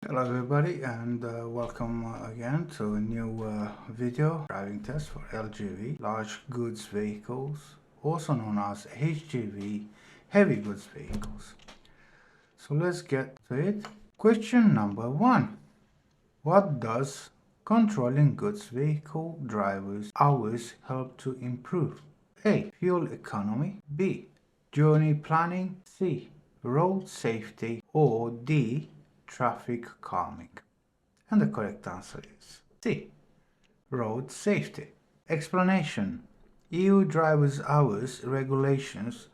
Hello everybody, and welcome again to a new video driving test for LGV, large goods vehicles, also known as HGV, heavy goods vehicles. So let's get to it. Question number 1. What does controlling goods vehicle drivers' hours help to improve? A. Fuel economy. B. Journey planning. C. Road safety. Or D. Traffic calming. And the correct answer is C. Road safety. Explanation. EU driver's hours regulations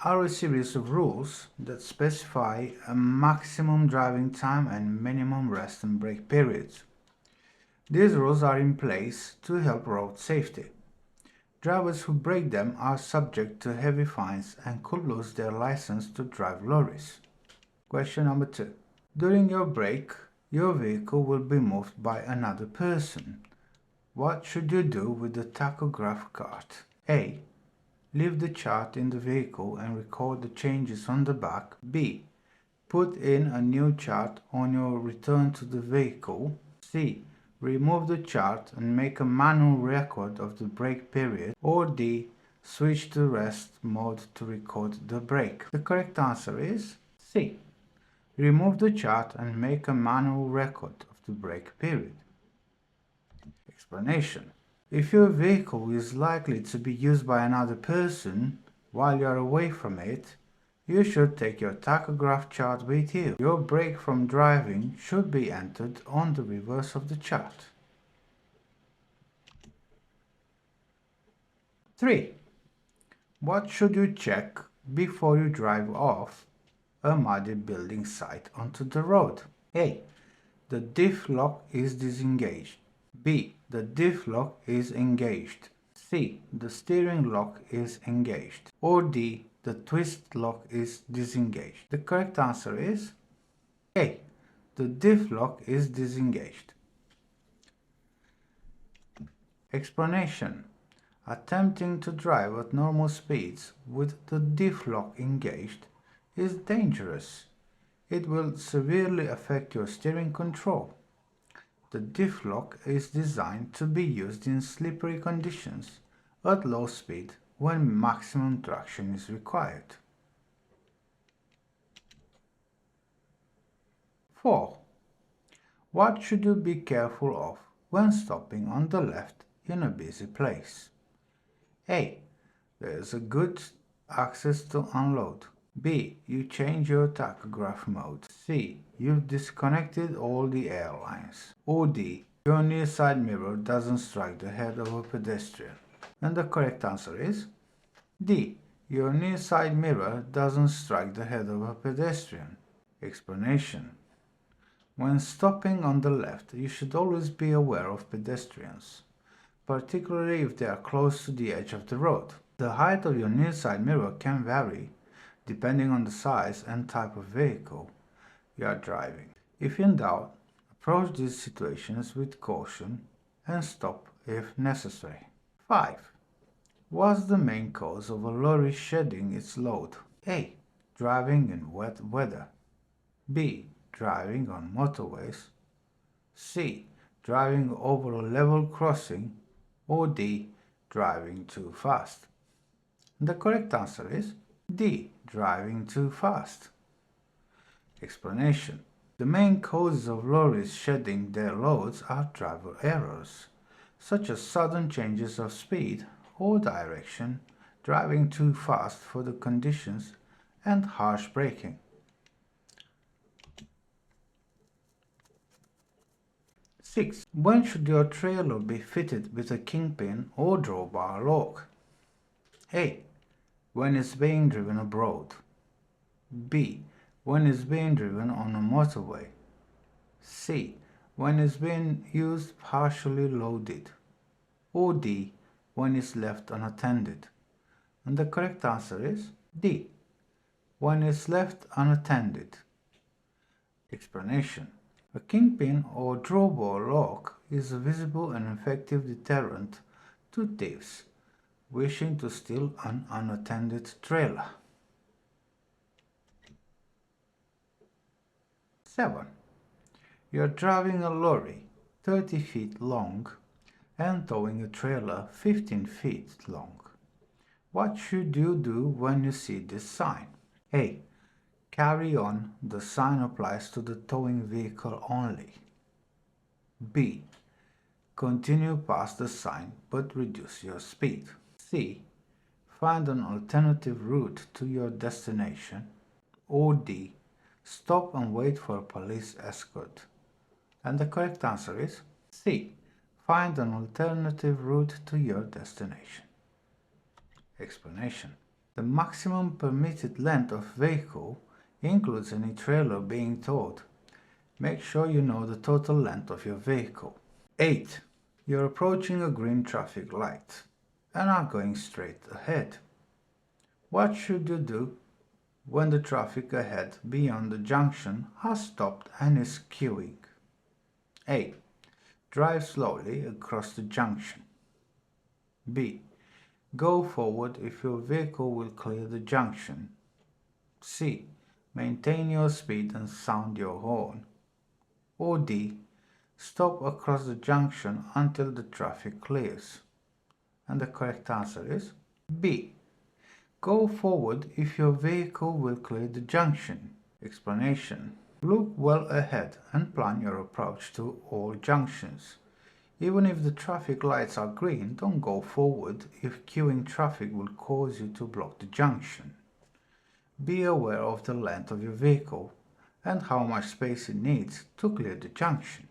are a series of rules that specify a maximum driving time and minimum rest and break periods. These rules are in place to help road safety. Drivers who break them are subject to heavy fines and could lose their license to drive lorries. Question number 2. During your break, your vehicle will be moved by another person. What should you do with the tachograph card? A. Leave the chart in the vehicle and record the changes on the back. B. Put in a new chart on your return to the vehicle. C. Remove the chart and make a manual record of the brake period. Or D. Switch to rest mode to record the brake. The correct answer is C. Remove the chart and make a manual record of the brake period. Explanation. If your vehicle is likely to be used by another person while you are away from it, you should take your tachograph chart with you. Your break from driving should be entered on the reverse of the chart. 3. What should you check before you drive off a muddy building site onto the road? A. The diff lock is disengaged. B. The diff lock is engaged. C. The steering lock is engaged. Or D. The twist lock is disengaged. The correct answer is A. The diff lock is disengaged. Explanation. Attempting to drive at normal speeds with the diff lock engaged is dangerous. It will severely affect your steering control. The diff lock is designed to be used in slippery conditions at low speed when maximum traction is required. 4. What should you be careful of when stopping on the left in a busy place? A. There is a good access to unload. B. You change your tachograph mode. C. You've disconnected all the airlines. Or D. Your near side mirror doesn't strike the head of a pedestrian. And the correct answer is D. Your near side mirror doesn't strike the head of a pedestrian. Explanation. When stopping on the left, you should always be aware of pedestrians, particularly if they are close to the edge of the road. The height of your near side mirror can vary depending on the size and type of vehicle you are driving. If in doubt, approach these situations with caution and stop if necessary. 5. What's the main cause of a lorry shedding its load? A. Driving in wet weather. B. Driving on motorways. C. Driving over a level crossing. Or D. Driving too fast. The correct answer is D. Driving too fast. Explanation. The main causes of lorries shedding their loads are driver errors, such as sudden changes of speed or direction, driving too fast for the conditions, and harsh braking. 6. When should your trailer be fitted with a kingpin or drawbar lock? A. When it's being driven abroad. B. When it's being driven on a motorway. C. When it's being used partially loaded. Or D. When it's left unattended. And the correct answer is D. When it's left unattended. Explanation. A kingpin or drawbar lock is a visible and effective deterrent to thieves wishing to steal an unattended trailer. 7. You're driving a lorry 30 feet long and towing a trailer 15 feet long. What should you do when you see this sign? A. Carry on. The sign applies to the towing vehicle only. B. Continue past the sign but reduce your speed. C. Find an alternative route to your destination. Or D. Stop and wait for a police escort. And the correct answer is C. Find an alternative route to your destination. Explanation. The maximum permitted length of vehicle includes any trailer being towed. Make sure you know the total length of your vehicle. 8. You're approaching a green traffic light and are going straight ahead. What should you do when the traffic ahead beyond the junction has stopped and is queuing? A. Drive slowly across the junction. B. Go forward if your vehicle will clear the junction. C. Maintain your speed and sound your horn. Or D. Stop across the junction until the traffic clears. And the correct answer is B. Go forward if your vehicle will clear the junction. Explanation. Look well ahead and plan your approach to all junctions. Even if the traffic lights are green, don't go forward if queuing traffic will cause you to block the junction. Be aware of the length of your vehicle and how much space it needs to clear the junction.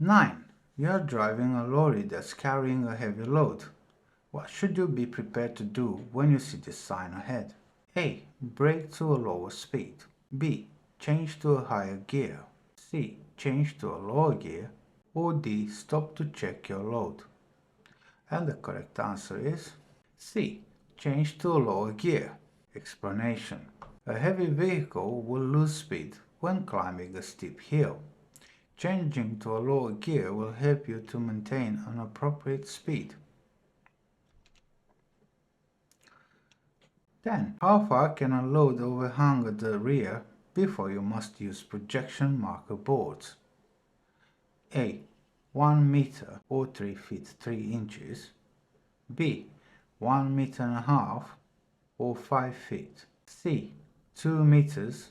9. You are driving a lorry that's carrying a heavy load. What should you be prepared to do when you see this sign ahead? A. Brake to a lower speed. B. Change to a higher gear. C. Change to a lower gear. Or D. Stop to check your load. And the correct answer is C. Change to a lower gear. Explanation. A heavy vehicle will lose speed when climbing a steep hill. Changing to a lower gear will help you to maintain an appropriate speed. 10. How far can a load overhang at the rear before you must use projection marker boards? A. 1 meter or 3 feet 3 inches. B. 1 meter and a half or 5 feet. C. 2 meters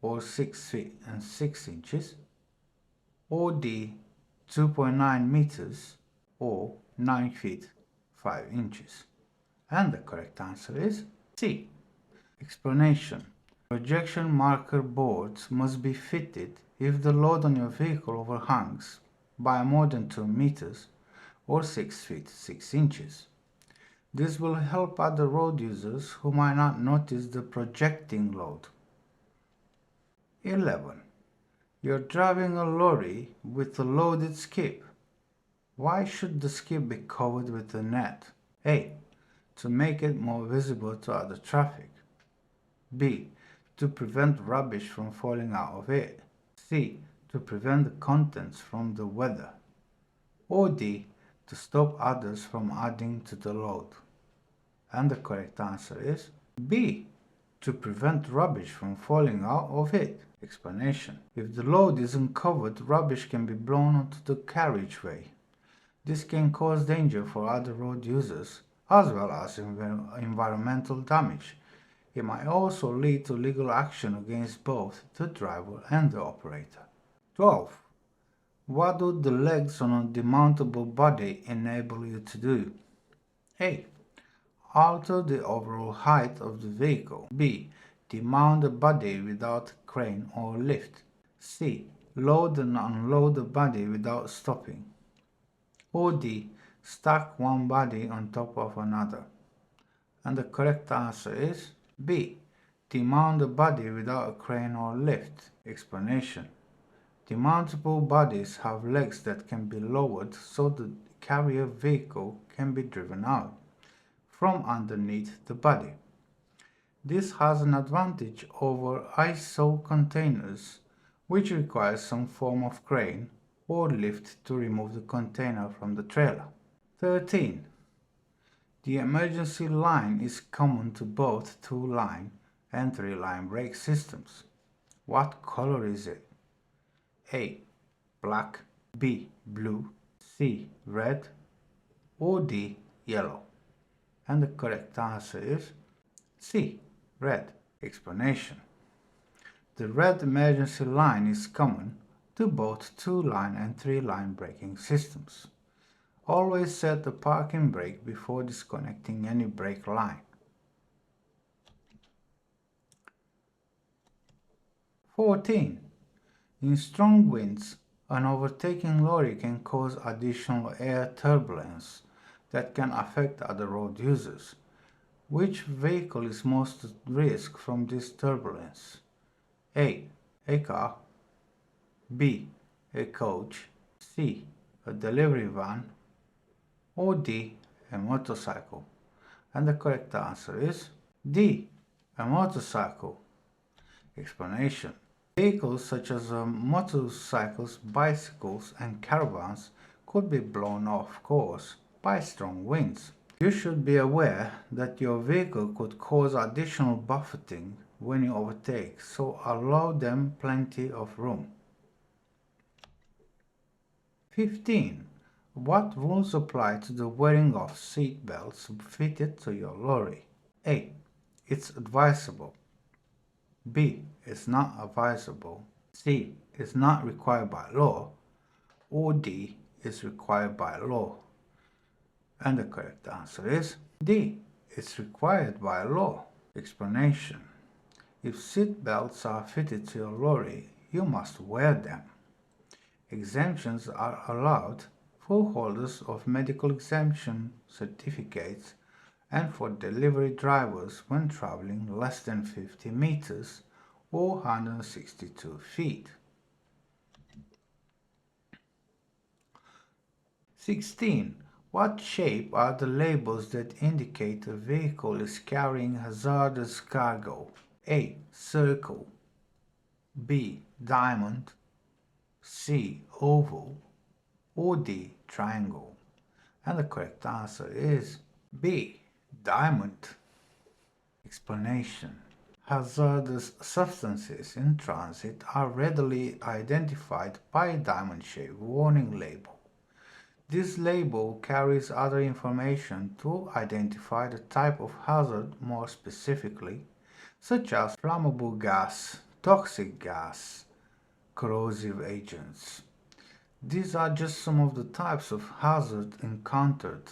or 6 feet and 6 inches. Or D. 2.9 meters or 9 feet 5 inches. And the correct answer is C. Explanation. Projection marker boards must be fitted if the load on your vehicle overhangs by more than 2 meters or 6 feet 6 inches. This will help other road users who might not notice the projecting load. 11. You're driving a lorry with a loaded skip. Why should the skip be covered with a net? A. To make it more visible to other traffic. B. To prevent rubbish from falling out of it. C. To prevent the contents from the weather. Or D. To stop others from adding to the load. And the correct answer is B. To prevent rubbish from falling out of it. Explanation. If the load isn't covered, rubbish can be blown onto the carriageway. This can cause danger for other road users as well as environmental damage. It might also lead to legal action against both the driver and the operator. 12. What do the legs on a demountable body enable you to do? A. Alter the overall height of the vehicle. B. Demount the body without crane or lift. C. Load and unload the body without stopping. Or D. Stack one body on top of another. And the correct answer is B. Demount the body without a crane or lift. Explanation. Demountable bodies have legs that can be lowered so the carrier vehicle can be driven out from underneath the body. This has an advantage over ISO containers, which requires some form of crane or lift to remove the container from the trailer. 13. The emergency line is common to both two-line and 3-line brake systems. What color is it? A. Black, B. Blue, C. Red, or D. Yellow? And the correct answer is C. Red. Explanation. The red emergency line is common to both 2-line and 3-line braking systems. Always set the parking brake before disconnecting any brake line. 14. In strong winds, an overtaking lorry can cause additional air turbulence that can affect other road users. Which vehicle is most at risk from this turbulence? A. A car, B. A coach, C. A delivery van, or D. A motorcycle? And the correct answer is D. A motorcycle. Explanation. Vehicles such as motorcycles, bicycles, and caravans could be blown off course by strong winds. You should be aware that your vehicle could cause additional buffeting when you overtake, so allow them plenty of room. 15. What rules apply to the wearing of seat belts fitted to your lorry? A. It's advisable. B. It's not advisable. C. It's not required by law. Or D. It's required by law. And the correct answer is D. It's required by law. Explanation. If seat belts are fitted to your lorry, you must wear them. Exemptions are allowed for holders of medical exemption certificates and for delivery drivers when traveling less than 50 meters or 162 feet. 16. What shape are the labels that indicate a vehicle is carrying hazardous cargo? A. Circle, B. Diamond, C. Oval, or D. Triangle? And the correct answer is B. Diamond. Explanation. Hazardous substances in transit are readily identified by a diamond-shaped warning label. This label carries other information to identify the type of hazard more specifically, such as flammable gas, toxic gas, corrosive agents. These are just some of the types of hazard encountered.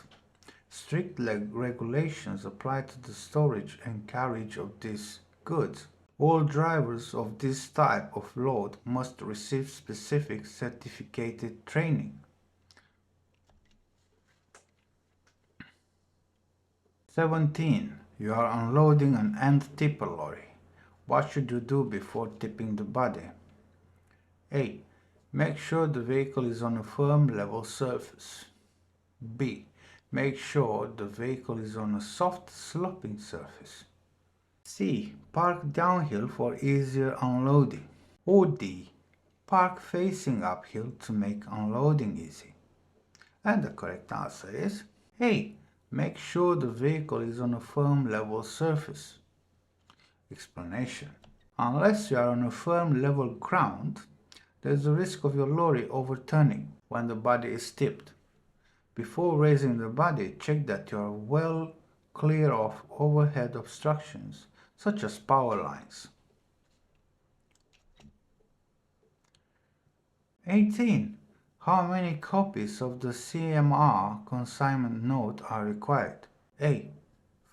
Strict regulations apply to the storage and carriage of these goods. All drivers of this type of load must receive specific certificated training. 17. You are unloading an end tipper lorry. What should you do before tipping the body? A. Make sure the vehicle is on a firm level surface. B. Make sure the vehicle is on a soft sloping surface. C. Park downhill for easier unloading. Or D. Park facing uphill to make unloading easy. And the correct answer is A. Make sure the vehicle is on a firm level surface. Explanation. Unless you are on a firm level ground, there is a risk of your lorry overturning when the body is tipped. Before raising the body, check that you are well clear of overhead obstructions, such as power lines. 18. How many copies of the CMR consignment note are required? A.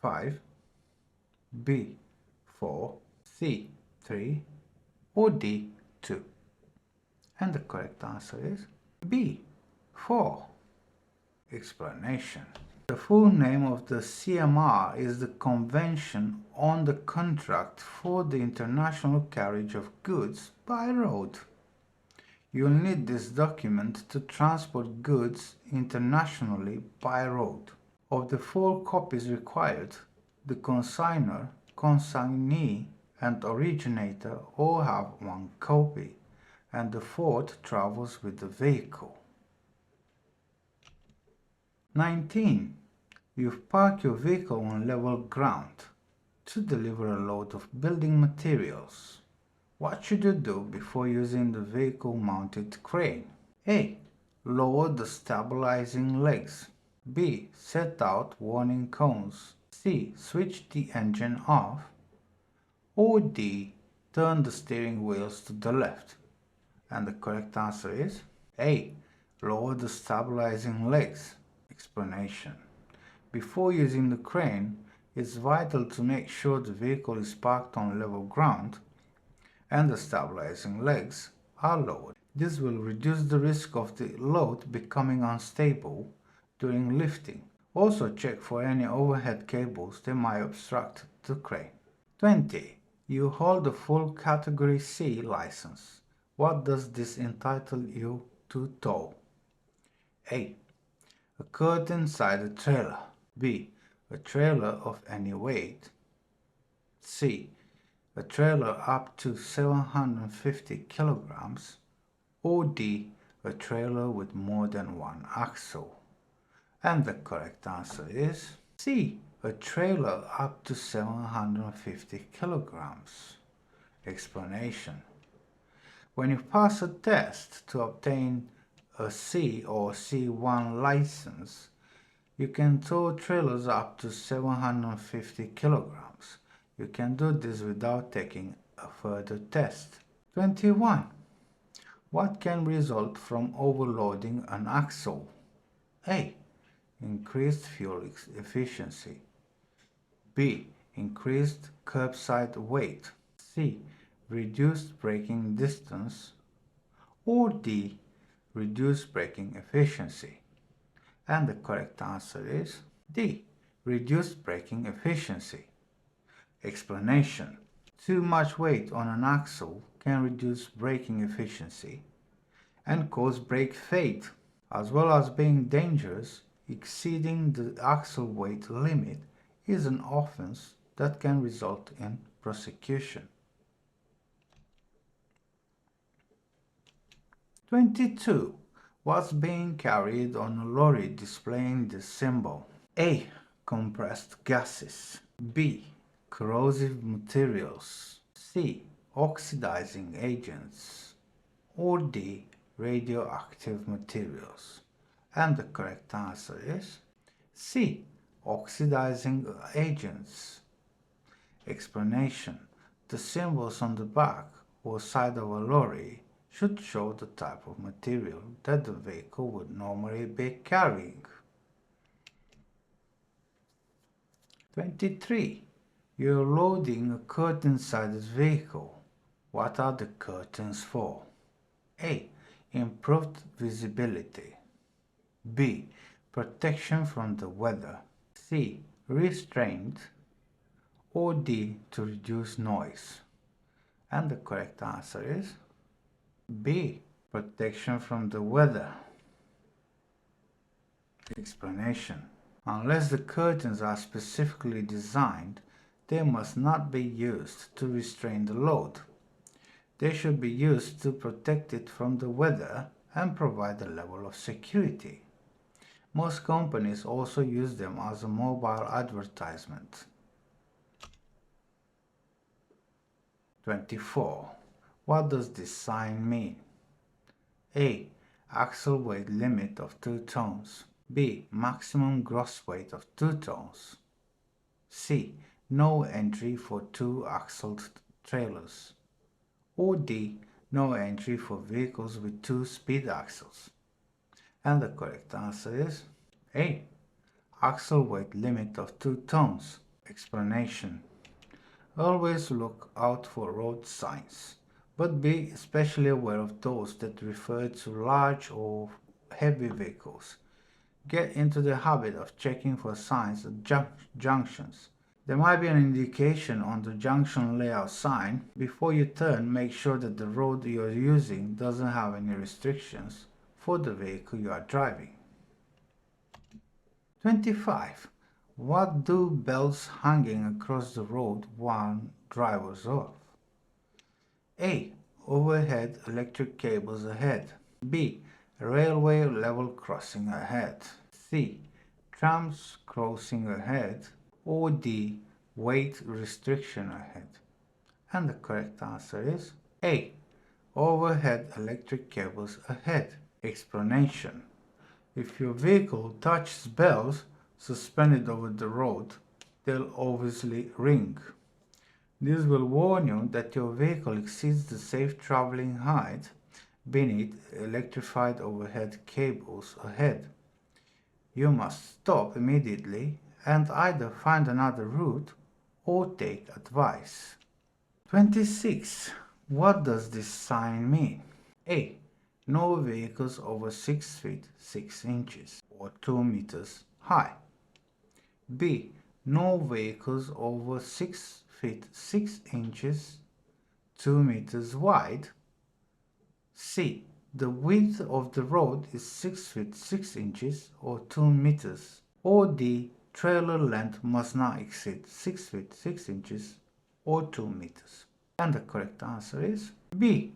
5, B. 4, C. 3, or D. 2? And the correct answer is B. 4. Explanation. The full name of the CMR is the Convention on the Contract for the International Carriage of Goods by Road. You'll need this document to transport goods internationally by road. Of the 4 copies required, the consignor, consignee, and originator all have 1 copy, and the 4th travels with the vehicle. 19. You've parked your vehicle on level ground. to deliver a load of building materials. What should you do before using the vehicle-mounted crane? A. Lower the stabilizing legs. B. Set out warning cones. C. Switch the engine off. Or D. Turn the steering wheels to the left. And the correct answer is A. Lower the stabilizing legs. Explanation. Before using the crane, it's vital to make sure the vehicle is parked on level ground and the stabilizing legs are lowered. This will reduce the risk of the load becoming unstable during lifting. Also check for any overhead cables that might obstruct the crane. 20. You hold a full Category C license. What does this entitle you to tow? A. A curtain inside a trailer. B. A trailer of any weight. C. A trailer up to 750 kilograms. Or D. A trailer with more than one axle. And the correct answer is C. A trailer up to 750 kilograms. Explanation. When you pass a test to obtain a C or C1 license, you can tow trailers up to 750 kilograms. You can do this without taking a further test. 21. What can result from overloading an axle? A. Increased fuel efficiency. B. Increased curbside weight. C. Reduced braking distance. Or D. Reduced braking efficiency. And the correct answer is D. Reduced braking efficiency. Explanation. Too much weight on an axle can reduce braking efficiency and cause brake fade, as well as being dangerous. Exceeding the axle weight limit is an offense that can result in prosecution. 22. What's being carried on a lorry displaying this symbol? A. Compressed gases. B. Corrosive materials. C. Oxidizing agents. Or D. Radioactive materials. And the correct answer is C. Oxidizing agents. Explanation. The symbols on the back or side of a lorry should show the type of material that the vehicle would normally be carrying. 23. You're loading a curtain-sided vehicle. What are the curtains for? A. Improved visibility. B. Protection from the weather. C. Restraint. Or D. To reduce noise. And the correct answer is B. Protection from the weather. Explanation. Unless the curtains are specifically designed, they must not be used to restrain the load. They should be used to protect it from the weather and provide a level of security. Most companies also use them as a mobile advertisement. 24. What does this sign mean? A. Axle weight limit of 2 tons. B. Maximum gross weight of 2 tons. C. No entry for 2-axled trailers. Or D. No entry for vehicles with 2 speed axles. And the correct answer is A. Axle weight limit of 2 tons. Explanation. Always look out for road signs, but be especially aware of those that refer to large or heavy vehicles. Get into the habit of checking for signs at junctions. There might be an indication on the junction layout sign. Before you turn, make sure that the road you are using doesn't have any restrictions for the vehicle you are driving. 25. What do belts hanging across the road warn drivers of? A. Overhead electric cables ahead. B. Railway level crossing ahead. C. Trams crossing ahead. Or D. weight restriction ahead? And the correct answer is A. Overhead electric cables ahead. Explanation: if your vehicle touches bells suspended over the road, they'll obviously ring. This will warn you that your vehicle exceeds the safe traveling height beneath electrified overhead cables ahead. You must stop immediately and either find another route or take advice. 26. What does this sign mean? A. No vehicles over 6 feet 6 inches or 2 meters high. B. No vehicles over 6 feet 6 inches 2 meters wide. C. The width of the road is 6 feet 6 inches or 2 meters. Or D. Trailer length must not exceed 6 feet 6 inches or 2 meters. And the correct answer is B.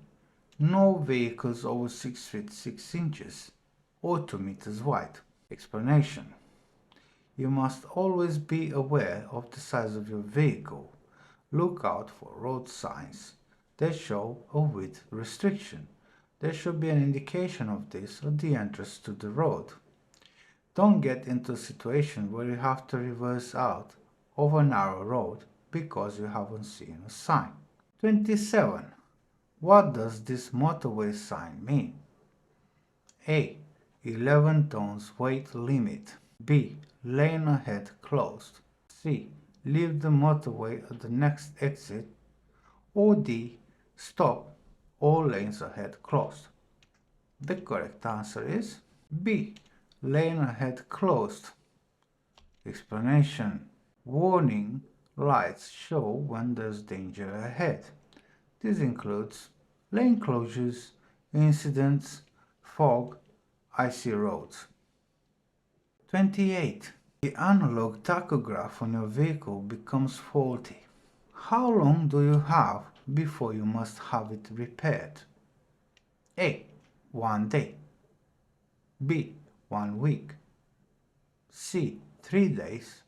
No vehicles over 6 feet 6 inches or 2 meters wide. Explanation: you must always be aware of the size of your vehicle. Look out for road signs that show a width restriction. There should be an indication of this at the entrance to the road. Don't get into a situation where you have to reverse out of a narrow road because you haven't seen a sign. 27. What does this motorway sign mean? A. 11 tons weight limit. B. Lane ahead closed. C. Leave the motorway at the next exit. Or D. Stop, all lanes ahead closed. The correct answer is B. Lane ahead closed. Explanation: warning lights show when there's danger ahead. This includes lane closures, incidents, fog, icy roads. 28. The analog tachograph on your vehicle becomes faulty. How long do you have before you must have it repaired? A. 1 day. B. 1 week. C. 3 days.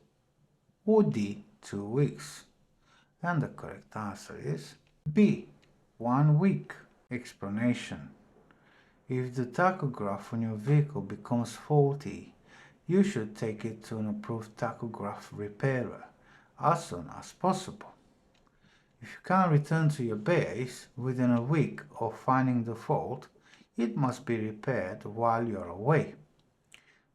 Or D. 2 weeks. And the correct answer is B. 1 week. Explanation: if the tachograph on your vehicle becomes faulty, you should take it to an approved tachograph repairer as soon as possible. If you can't return to your base within a week of finding the fault, it must be repaired while you're away.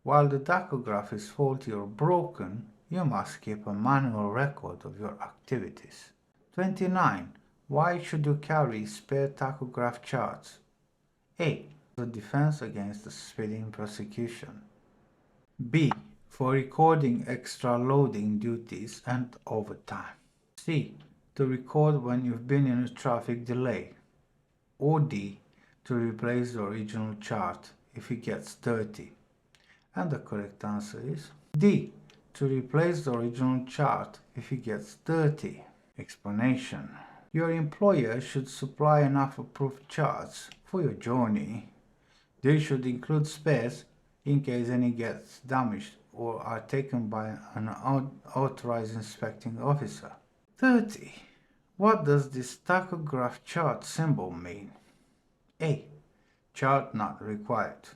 While the tachograph is faulty or broken, you must keep a manual record of your activities. 29. Why should you carry spare tachograph charts? A. For defense against speeding prosecution. B. For recording extra loading duties and overtime. C. To record when you've been in a traffic delay. Or D. To replace the original chart if it gets dirty. And the correct answer is D. To replace the original chart if it gets dirty. Explanation: your employer should supply enough approved charts for your journey. They should include spares in case any gets damaged or are taken by an authorized inspecting officer. 30. What does this tachograph chart symbol mean? A. Chart not required.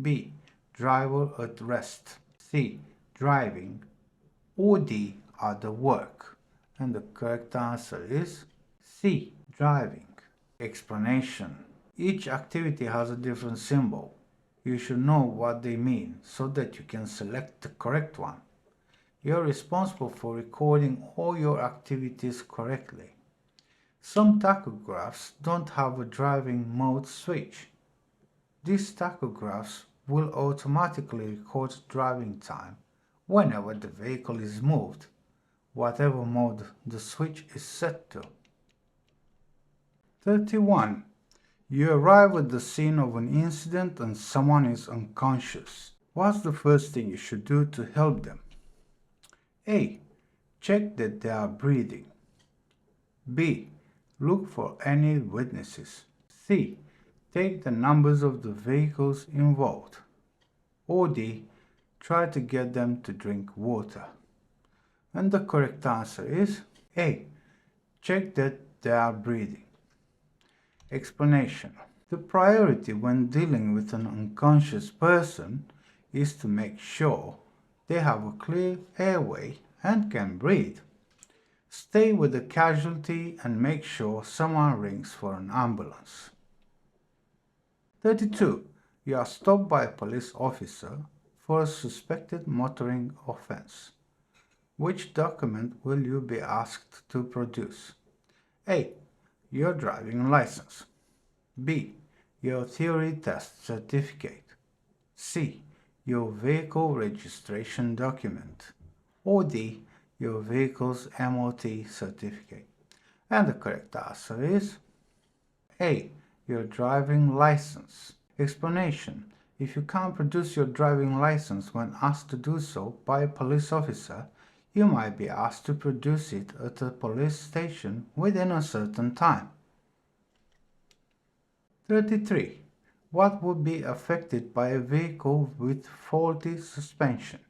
B. Driver at rest. C. Driving. Or D. Other work. And the correct answer is C. Driving. Explanation: each activity has a different symbol. You should know what they mean so that you can select the correct one. You're responsible for recording all your activities correctly. Some tachographs don't have a driving mode switch. These tachographs will automatically record driving time whenever the vehicle is moved, whatever mode the switch is set to. 31. You arrive at the scene of an incident and someone is unconscious. What's the first thing you should do to help them? A. Check that they are breathing. B. Look for any witnesses. C. Take the numbers of the vehicles involved. Or D. Try to get them to drink water. And the correct answer is A. Check that they are breathing. Explanation. The priority when dealing with an unconscious person is to make sure they have a clear airway and can breathe. Stay with the casualty and make sure someone rings for an ambulance. 32. You are stopped by a police officer for a suspected motoring offense. Which document will you be asked to produce? A. Your driving license. B. Your theory test certificate. C. Your vehicle registration document. Or D. Your vehicle's MOT certificate. And the correct answer is A. Your driving license. Explanation. If you can't produce your driving license when asked to do so by a police officer, you might be asked to produce it at a police station within a certain time. 33. What would be affected by a vehicle with faulty suspension?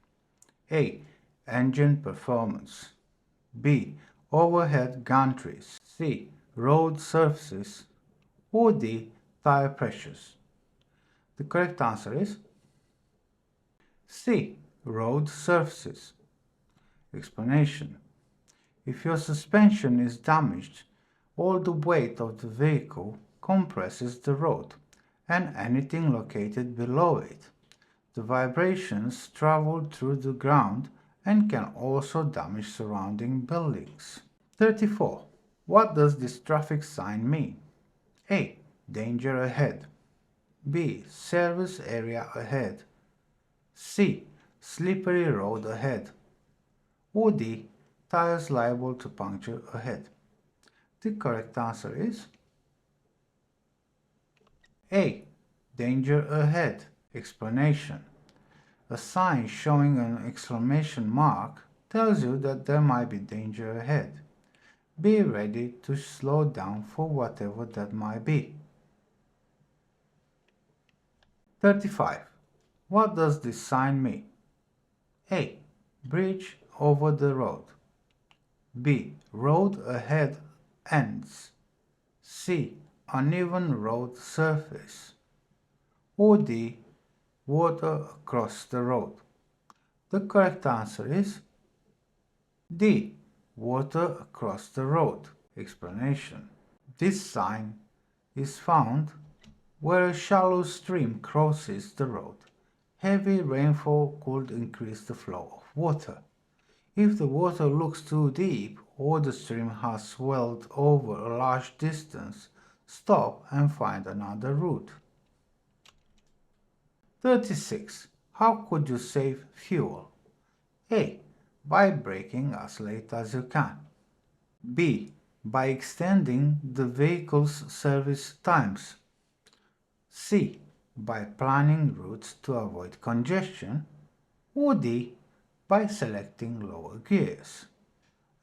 A. Engine performance. B. Overhead gantries. C. Road surfaces. Or D. Tire pressures. The correct answer is C. Road surfaces. Explanation. If your suspension is damaged, all the weight of the vehicle compresses the road and anything located below it. The vibrations travel through the ground and can also damage surrounding buildings. 34. What does this traffic sign mean? A. Danger ahead. B. Service area ahead. C. Slippery road ahead. Or D. Tires liable to puncture ahead. The correct answer is A. Danger ahead. Explanation. A sign showing an exclamation mark tells you that there might be danger ahead. Be ready to slow down for whatever that might be. 35. What does this sign mean? A. Bridge over the road. B. Road ahead ends. C. Uneven road surface. Or D. Water across the road. The correct answer is D. Water across the road. Explanation. This sign is found where a shallow stream crosses the road. Heavy rainfall could increase the flow of water. If the water looks too deep or the stream has swelled over a large distance, stop and find another route. 36. How could you save fuel? A. By braking as late as you can. B. By extending the vehicle's service times. C. By planning routes to avoid congestion. Or D. By selecting lower gears.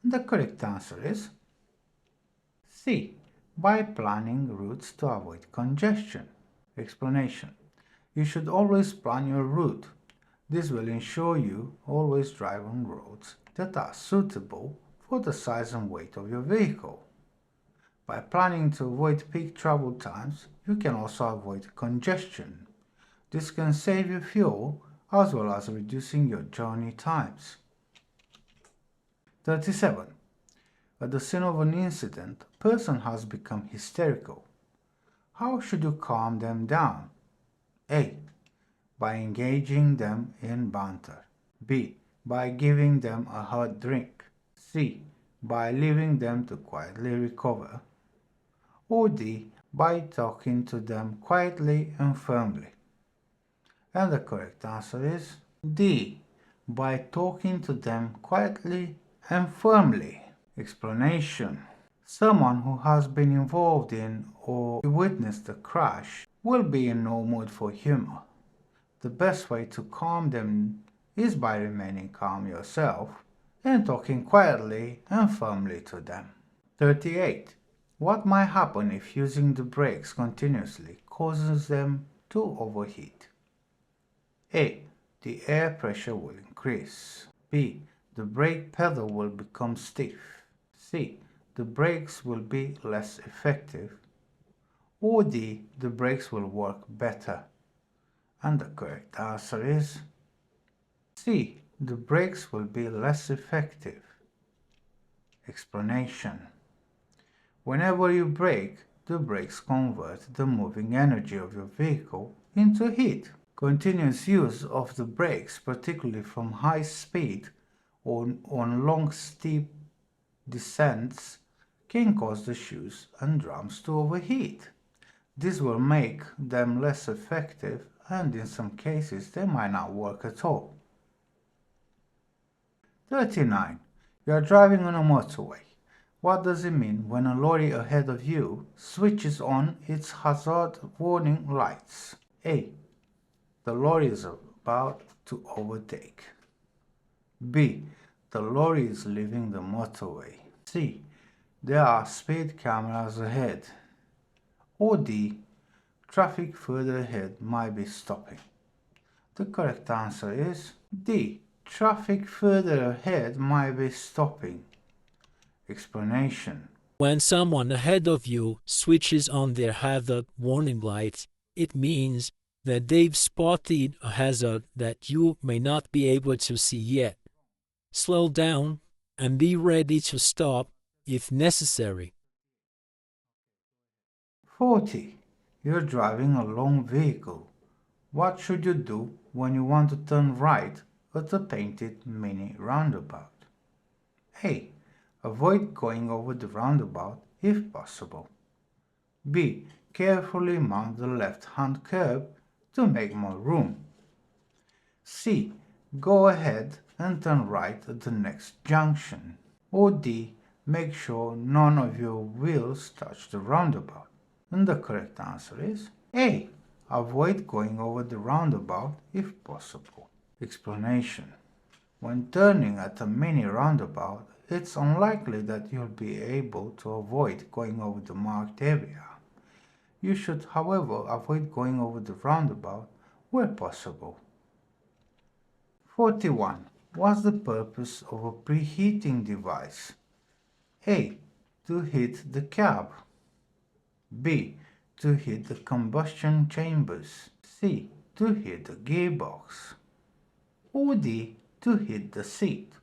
The correct answer is C. By planning routes to avoid congestion. Explanation. You should always plan your route. This will ensure you always drive on roads that are suitable for the size and weight of your vehicle. By planning to avoid peak travel times, you can also avoid congestion. This can save you fuel as well as reducing your journey times. 37. At the scene of an incident, a person has become hysterical. How should you calm them down? A. By engaging them in banter. B. By giving them a hot drink. C. By leaving them to quietly recover. Or D. By talking to them quietly and firmly. And the correct answer is D. By talking to them quietly and firmly. Explanation. Someone who has been involved in or witnessed a crash will be in no mood for humor. The best way to calm them is by remaining calm yourself and talking quietly and firmly to them. 38. What might happen if using the brakes continuously causes them to overheat? A. The air pressure will increase. B. The brake pedal will become stiff. C. The brakes will be less effective. Or D. The brakes will work better. And the correct answer is C. The brakes will be less effective. Explanation. Whenever you brake, the brakes convert the moving energy of your vehicle into heat. Continuous use of the brakes, particularly from high speed or on long steep descents, can cause the shoes and drums to overheat. This will make them less effective, and in some cases they might not work at all. 39. You are driving on a motorway. What does it mean when a lorry ahead of you switches on its hazard warning lights? A. The lorry is about to overtake. B. The lorry is leaving the motorway. C. There are speed cameras ahead. Or D. Traffic further ahead might be stopping. The correct answer is D. Traffic further ahead might be stopping. Explanation. When someone ahead of you switches on their hazard warning lights, it means that they've spotted a hazard that you may not be able to see yet. Slow down and be ready to stop if necessary. 40. You're driving a long vehicle. What should you do when you want to turn right at a painted mini roundabout? A. Avoid going over the roundabout if possible. B. Carefully mount the left-hand curb to make more room. C. Go ahead and turn right at the next junction. Or D. Make sure none of your wheels touch the roundabout. And the correct answer is A. Avoid going over the roundabout if possible. Explanation. When turning at a mini roundabout, it's unlikely that you'll be able to avoid going over the marked area. You should, however, avoid going over the roundabout where possible. 41. What's the purpose of a preheating device? A. To heat the cab. B. To heat the combustion chambers. C. To heat the gearbox. Or D. To heat the seat.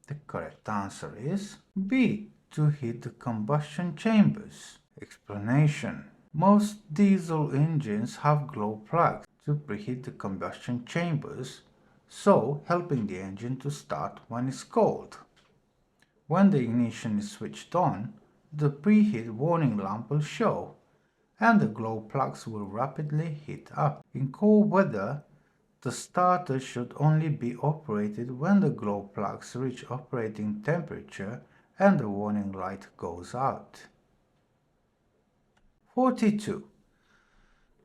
The correct answer is B. To heat the combustion chambers. Explanation. Most diesel engines have glow plugs to preheat the combustion chambers, so helping the engine to start when it's cold. When the ignition is switched on, the preheat warning lamp will show, and the glow plugs will rapidly heat up. In cold weather, the starter should only be operated when the glow plugs reach operating temperature and the warning light goes out. 42.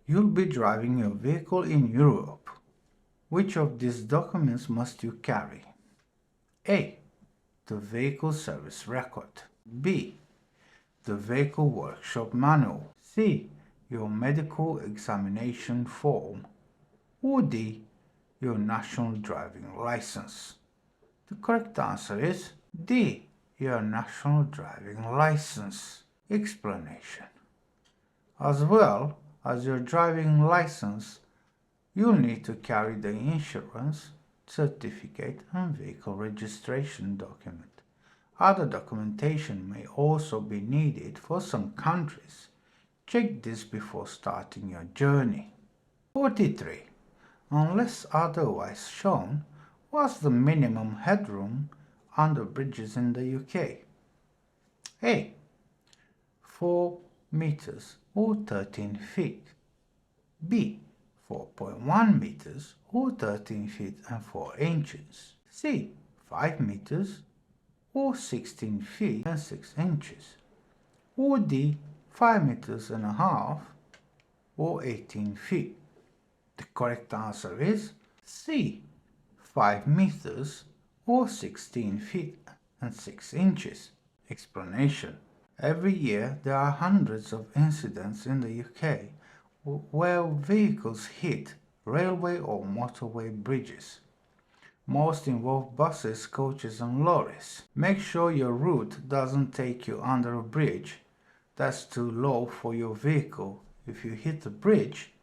You'll be driving your vehicle in Europe. Which of these documents must you carry? A. The vehicle service record. B. The vehicle workshop manual. C. Your medical examination form. Or D. Your national driving license. The correct answer is D. Your national driving license. Explanation. As well as your driving license, you'll need to carry the insurance certificate and vehicle registration document. Other documentation may also be needed for some countries. Check this before starting your journey. 43. Unless otherwise shown, what's the minimum headroom under bridges in the UK? A. 4 meters or 13 feet. B. 4.1 meters or 13 feet and 4 inches. C. 5 meters or 16 feet and 6 inches. Or D. 5 meters and a half or 18 feet. The correct answer is C. 5 meters or 16 feet and 6 inches. Explanation. Every year there are hundreds of incidents in the UK where vehicles hit railway or motorway bridges. Most involve buses, coaches and lorries. Make sure your route doesn't take you under a bridge that's too low for your vehicle. If you hit the bridge,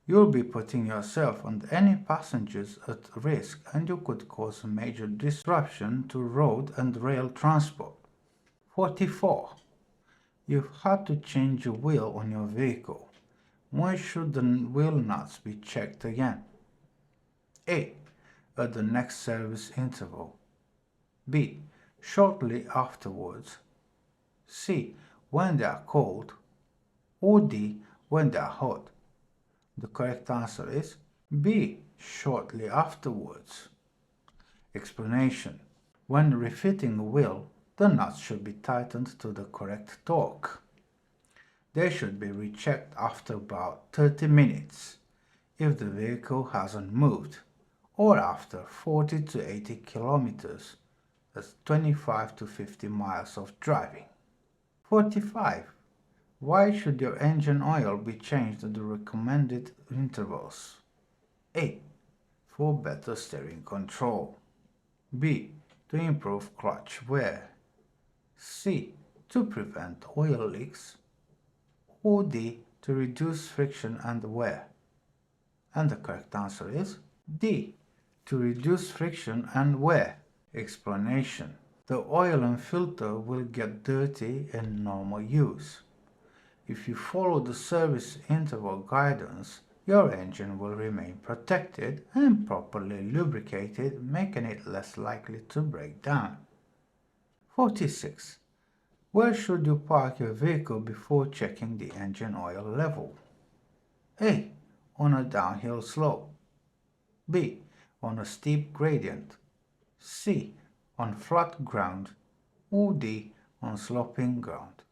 you'll be putting yourself and any passengers at risk, and you could cause a major disruption to road and rail transport. 44. You've had to change a wheel on your vehicle. When should the wheel nuts be checked again? A. At the next service interval. B. Shortly afterwards. C. When they are cold. Or D. When they are hot. The correct answer is B. Shortly afterwards. Explanation. When refitting a wheel, the nuts should be tightened to the correct torque. They should be rechecked after about 30 minutes if the vehicle hasn't moved, or after 40 to 80 kilometers, that's 25 to 50 miles of driving. 45. Why should your engine oil be changed at the recommended intervals? A. For better steering control. B. To improve clutch wear. C. To prevent oil leaks. Or D. To reduce friction and wear. And the correct answer is D. To reduce friction and wear. Explanation. The oil and filter will get dirty in normal use. If you follow the service interval guidance, your engine will remain protected and properly lubricated, making it less likely to break down. 46. Where should you park your vehicle before checking the engine oil level? A. On a downhill slope. B. On a steep gradient. C. On flat ground. Or D. On sloping ground.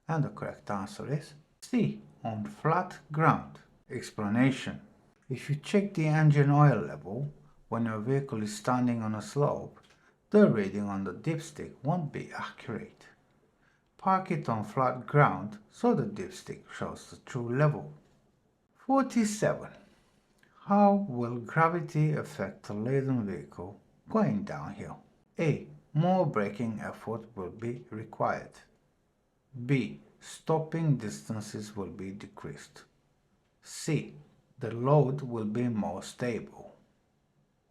And the correct answer is C. On flat ground. Explanation. If you check the engine oil level when your vehicle is standing on a slope, the reading on the dipstick won't be accurate. Park it on flat ground so the dipstick shows the true level. 47. How will gravity affect a laden vehicle going downhill? A. More braking effort will be required. B. Stopping distances will be decreased. C. The load will be more stable.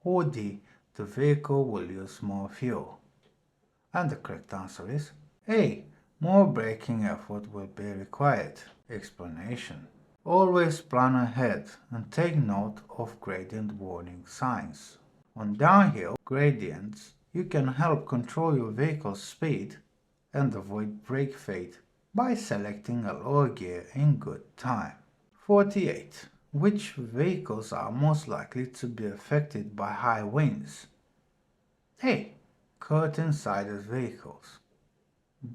Or D. The vehicle will use more fuel. And the correct answer is A. More braking effort will be required. Explanation. Always plan ahead and take note of gradient warning signs. On downhill gradients, you can help control your vehicle's speed and avoid brake fade by selecting a lower gear in good time. 48. Which vehicles are most likely to be affected by high winds? A. Curtain-sided vehicles.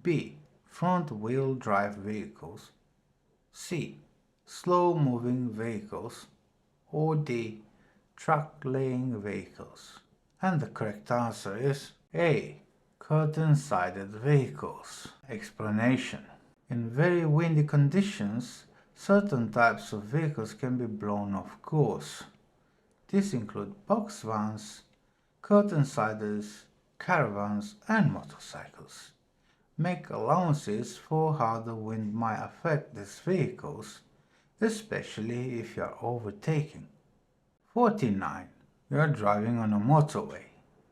B. Front-wheel drive vehicles. C. Slow-moving vehicles. Or D. Track-laying vehicles. And the correct answer is A. Curtain-sided vehicles. Explanation. In very windy conditions, certain types of vehicles can be blown off course. These include box vans, curtain-siders, caravans, and motorcycles. Make allowances for how the wind might affect these vehicles, especially if you are overtaking. 49. You are driving on a motorway.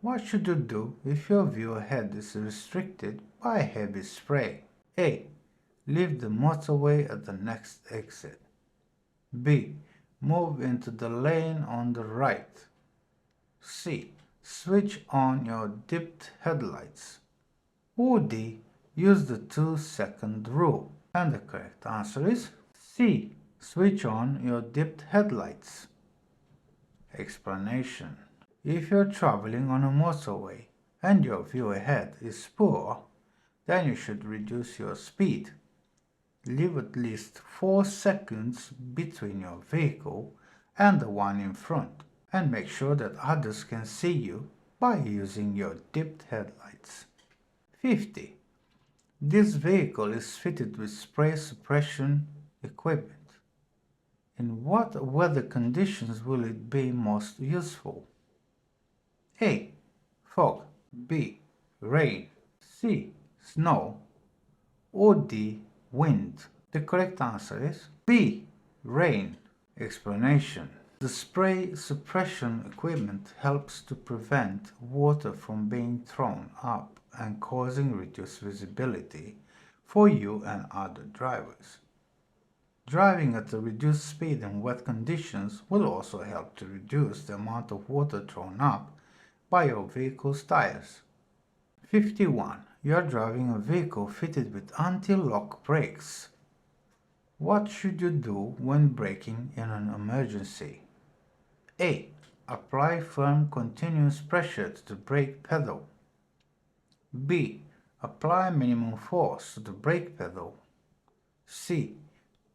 What should you do if your view ahead is restricted by heavy spray? A. Leave the motorway at the next exit. B. Move into the lane on the right. C. Switch on your dipped headlights. Or D. Use the 2-second rule. And the correct answer is C. Switch on your dipped headlights. Explanation. If you're traveling on a motorway and your view ahead is poor, then you should reduce your speed. Leave at least 4 seconds between your vehicle and the one in front, and make sure that others can see you by using your dipped headlights. 50. This vehicle is fitted with spray suppression equipment. In what weather conditions will it be most useful? A. Fog. B. Rain. C. Snow. Or D. Wind. The correct answer is B. Rain. Explanation. The spray suppression equipment helps to prevent water from being thrown up and causing reduced visibility for you and other drivers. Driving at a reduced speed in wet conditions will also help to reduce the amount of water thrown up by your vehicle's tires. 51. You are driving a vehicle fitted with anti-lock brakes. What should you do when braking in an emergency? A. Apply firm continuous pressure to the brake pedal. B. Apply minimum force to the brake pedal. C.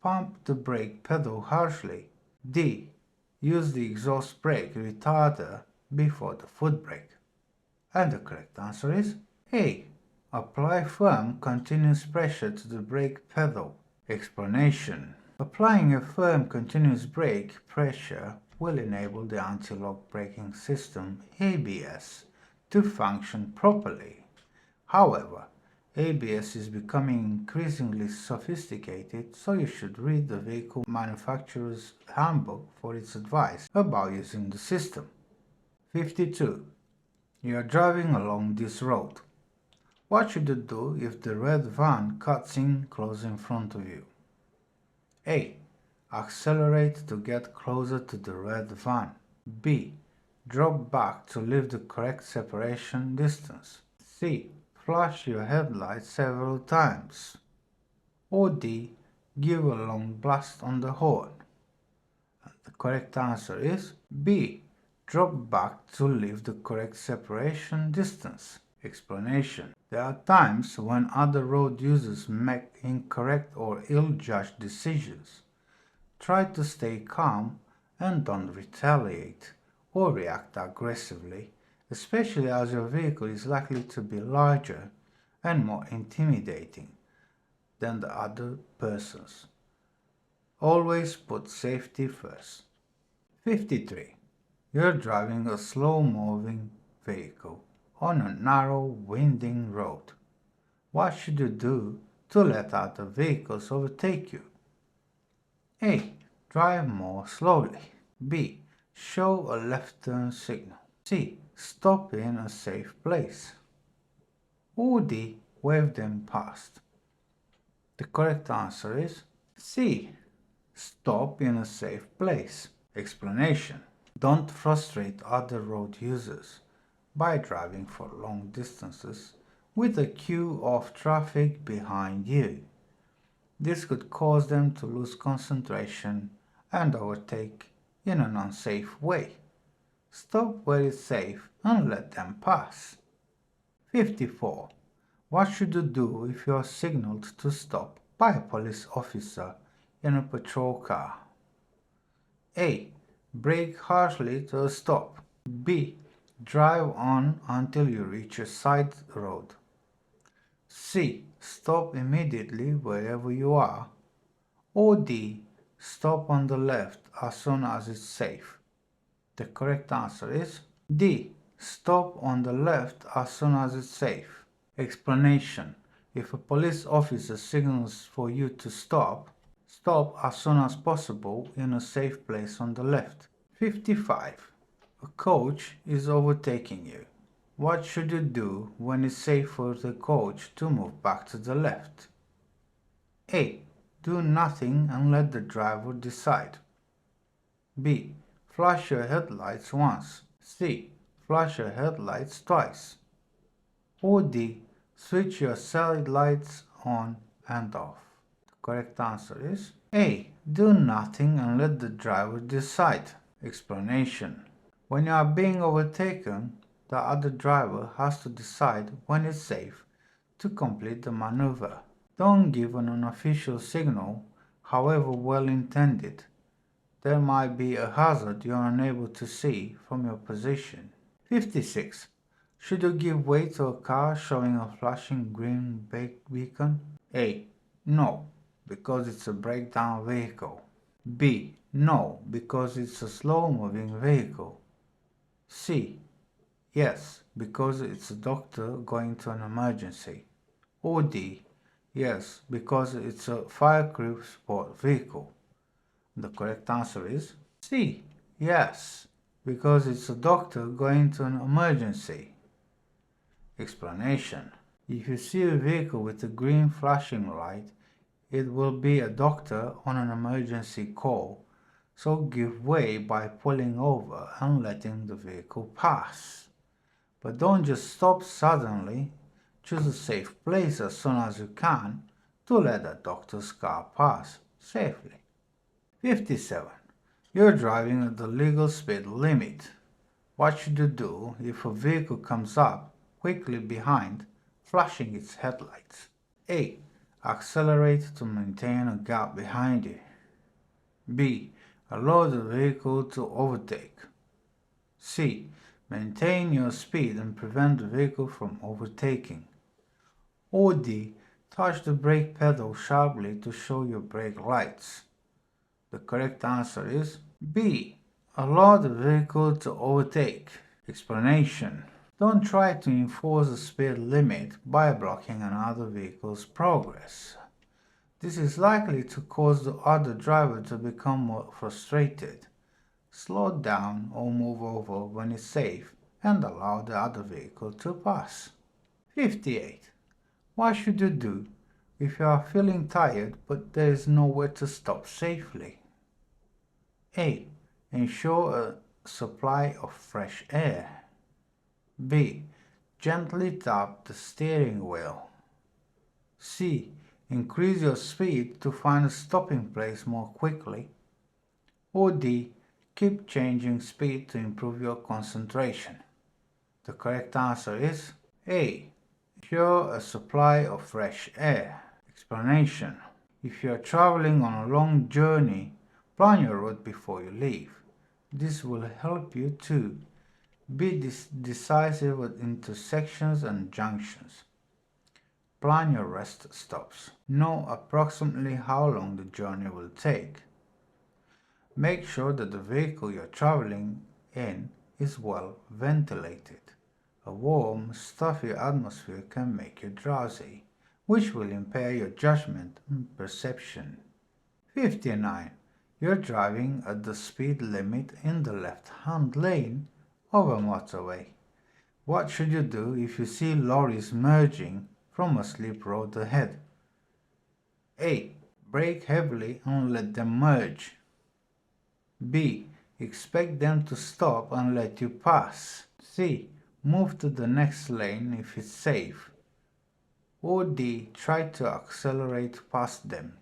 Pump the brake pedal harshly. D. Use the exhaust brake retarder before the foot brake. And the correct answer is A. Apply firm continuous pressure to the brake pedal. Explanation. Applying a firm continuous brake pressure will enable the anti-lock braking system ABS to function properly. However, ABS is becoming increasingly sophisticated, so you should read the vehicle manufacturer's handbook for its advice about using the system. 52. You are driving along this road. What should you do if the red van cuts in close in front of you? A. Accelerate to get closer to the red van. B. Drop back to leave the correct separation distance. C. Flash your headlights several times. Or D. Give a long blast on the horn. And the correct answer is B. Drop back to leave the correct separation distance. Explanation. There are times when other road users make incorrect or ill-judged decisions. Try to stay calm and don't retaliate or react aggressively, especially as your vehicle is likely to be larger and more intimidating than the other person's. Always put safety first. 53. You're driving a slow-moving vehicle on a narrow, winding road. What should you do to let other vehicles overtake you? A. Drive more slowly. B. Show a left turn signal. C. Stop in a safe place. Or D. Wave them past. The correct answer is C. Stop in a safe place. Explanation. Don't frustrate other road users by driving for long distances with a queue of traffic behind you. This could cause them to lose concentration and overtake in an unsafe way. Stop where it's safe and let them pass. 54. What should you do if you are signaled to stop by a police officer in a patrol car? A. Brake harshly to a stop. B. Drive on until you reach a side road. C. Stop immediately wherever you are. Or D. Stop on the left as soon as it's safe. The correct answer is D. Stop on the left as soon as it's safe. Explanation. If a police officer signals for you to stop, stop as soon as possible in a safe place on the left. 55. A coach is overtaking you. What should you do when it's safe for the coach to move back to the left? A. Do nothing and let the driver decide. B. Flash your headlights once. C. Flash your headlights twice. Or D. Switch your side lights on and off. The correct answer is A. Do nothing and let the driver decide. Explanation. When you are being overtaken, the other driver has to decide when it's safe to complete the maneuver. Don't give an unofficial signal, however well intended. There might be a hazard you are unable to see from your position. 56. Should you give way to a car showing a flashing green beacon? A. No, because it's a breakdown vehicle. B. No, because it's a slow-moving vehicle. C. Yes, because it's a doctor going to an emergency. Or D. Yes, because it's a fire crew support vehicle. The correct answer is C. Yes, because it's a doctor going to an emergency. Explanation. If you see a vehicle with a green flashing light, it will be a doctor on an emergency call, so give way by pulling over and letting the vehicle pass. But don't just stop suddenly. Choose a safe place as soon as you can to let the doctor's car pass safely. 57. You're driving at the legal speed limit. What should you do if a vehicle comes up quickly behind, flashing its headlights? A. Accelerate to maintain a gap behind you. B. Allow the vehicle to overtake. C. Maintain your speed and prevent the vehicle from overtaking. Or D. Touch the brake pedal sharply to show your brake lights. The correct answer is B. Allow the vehicle to overtake. Explanation. Don't try to enforce the speed limit by blocking another vehicle's progress. This is likely to cause the other driver to become more frustrated. Slow down or move over when it's safe and allow the other vehicle to pass. 58. What should you do if you are feeling tired but there is nowhere to stop safely? A. Ensure a supply of fresh air. B. Gently tap the steering wheel. C. Increase your speed to find a stopping place more quickly. Or D. Keep changing speed to improve your concentration. The correct answer is A. Ensure a supply of fresh air. Explanation. If you are traveling on a long journey, plan your route before you leave. This will help you to be decisive at intersections and junctions. Plan your rest stops. Know approximately how long the journey will take. Make sure that the vehicle you're traveling in is well ventilated. A warm, stuffy atmosphere can make you drowsy, which will impair your judgment and perception. 59. You're driving at the speed limit in the left-hand lane of a motorway. What should you do if you see lorries merging from a slip road ahead? A. Brake heavily and let them merge. B. Expect them to stop and let you pass. C. Move to the next lane if it's safe. Or D. Try to accelerate past them.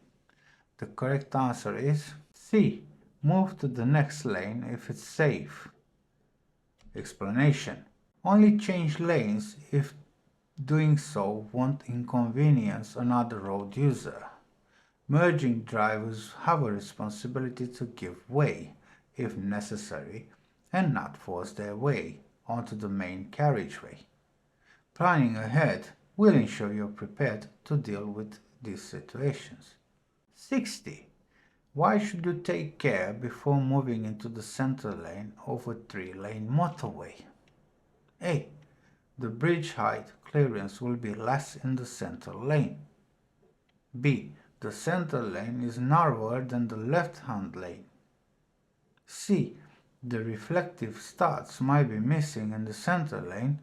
The correct answer is C. Move to the next lane if it's safe. Explanation. Only change lanes if doing so won't inconvenience another road user. Merging drivers have a responsibility to give way, if necessary, and not force their way onto the main carriageway. Planning ahead will ensure you're prepared to deal with these situations. 60. Why should you take care before moving into the center lane of a 3-lane motorway? A. The bridge height clearance will be less in the center lane. B. The center lane is narrower than the left-hand lane. C. The reflective studs might be missing in the center lane.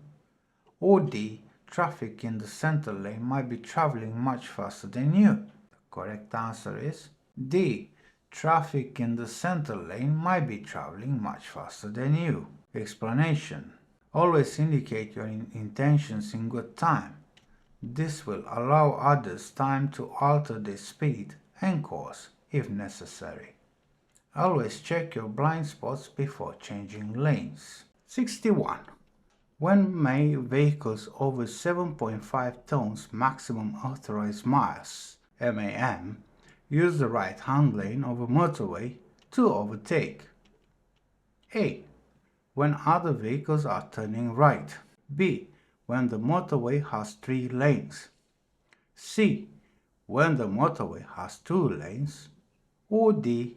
Or D. Traffic in the center lane might be traveling much faster than you. The correct answer is D. Traffic in the center lane might be traveling much faster than you. Explanation. Always indicate your intentions in good time. This will allow others time to alter their speed and course if necessary. Always check your blind spots before changing lanes. 61. When may vehicles over 7.5 tons maximum authorized miles (MAM) use the right-hand lane of a motorway to overtake? A. When other vehicles are turning right. B. When the motorway has 3 lanes. C. When the motorway has 2 lanes. Or D.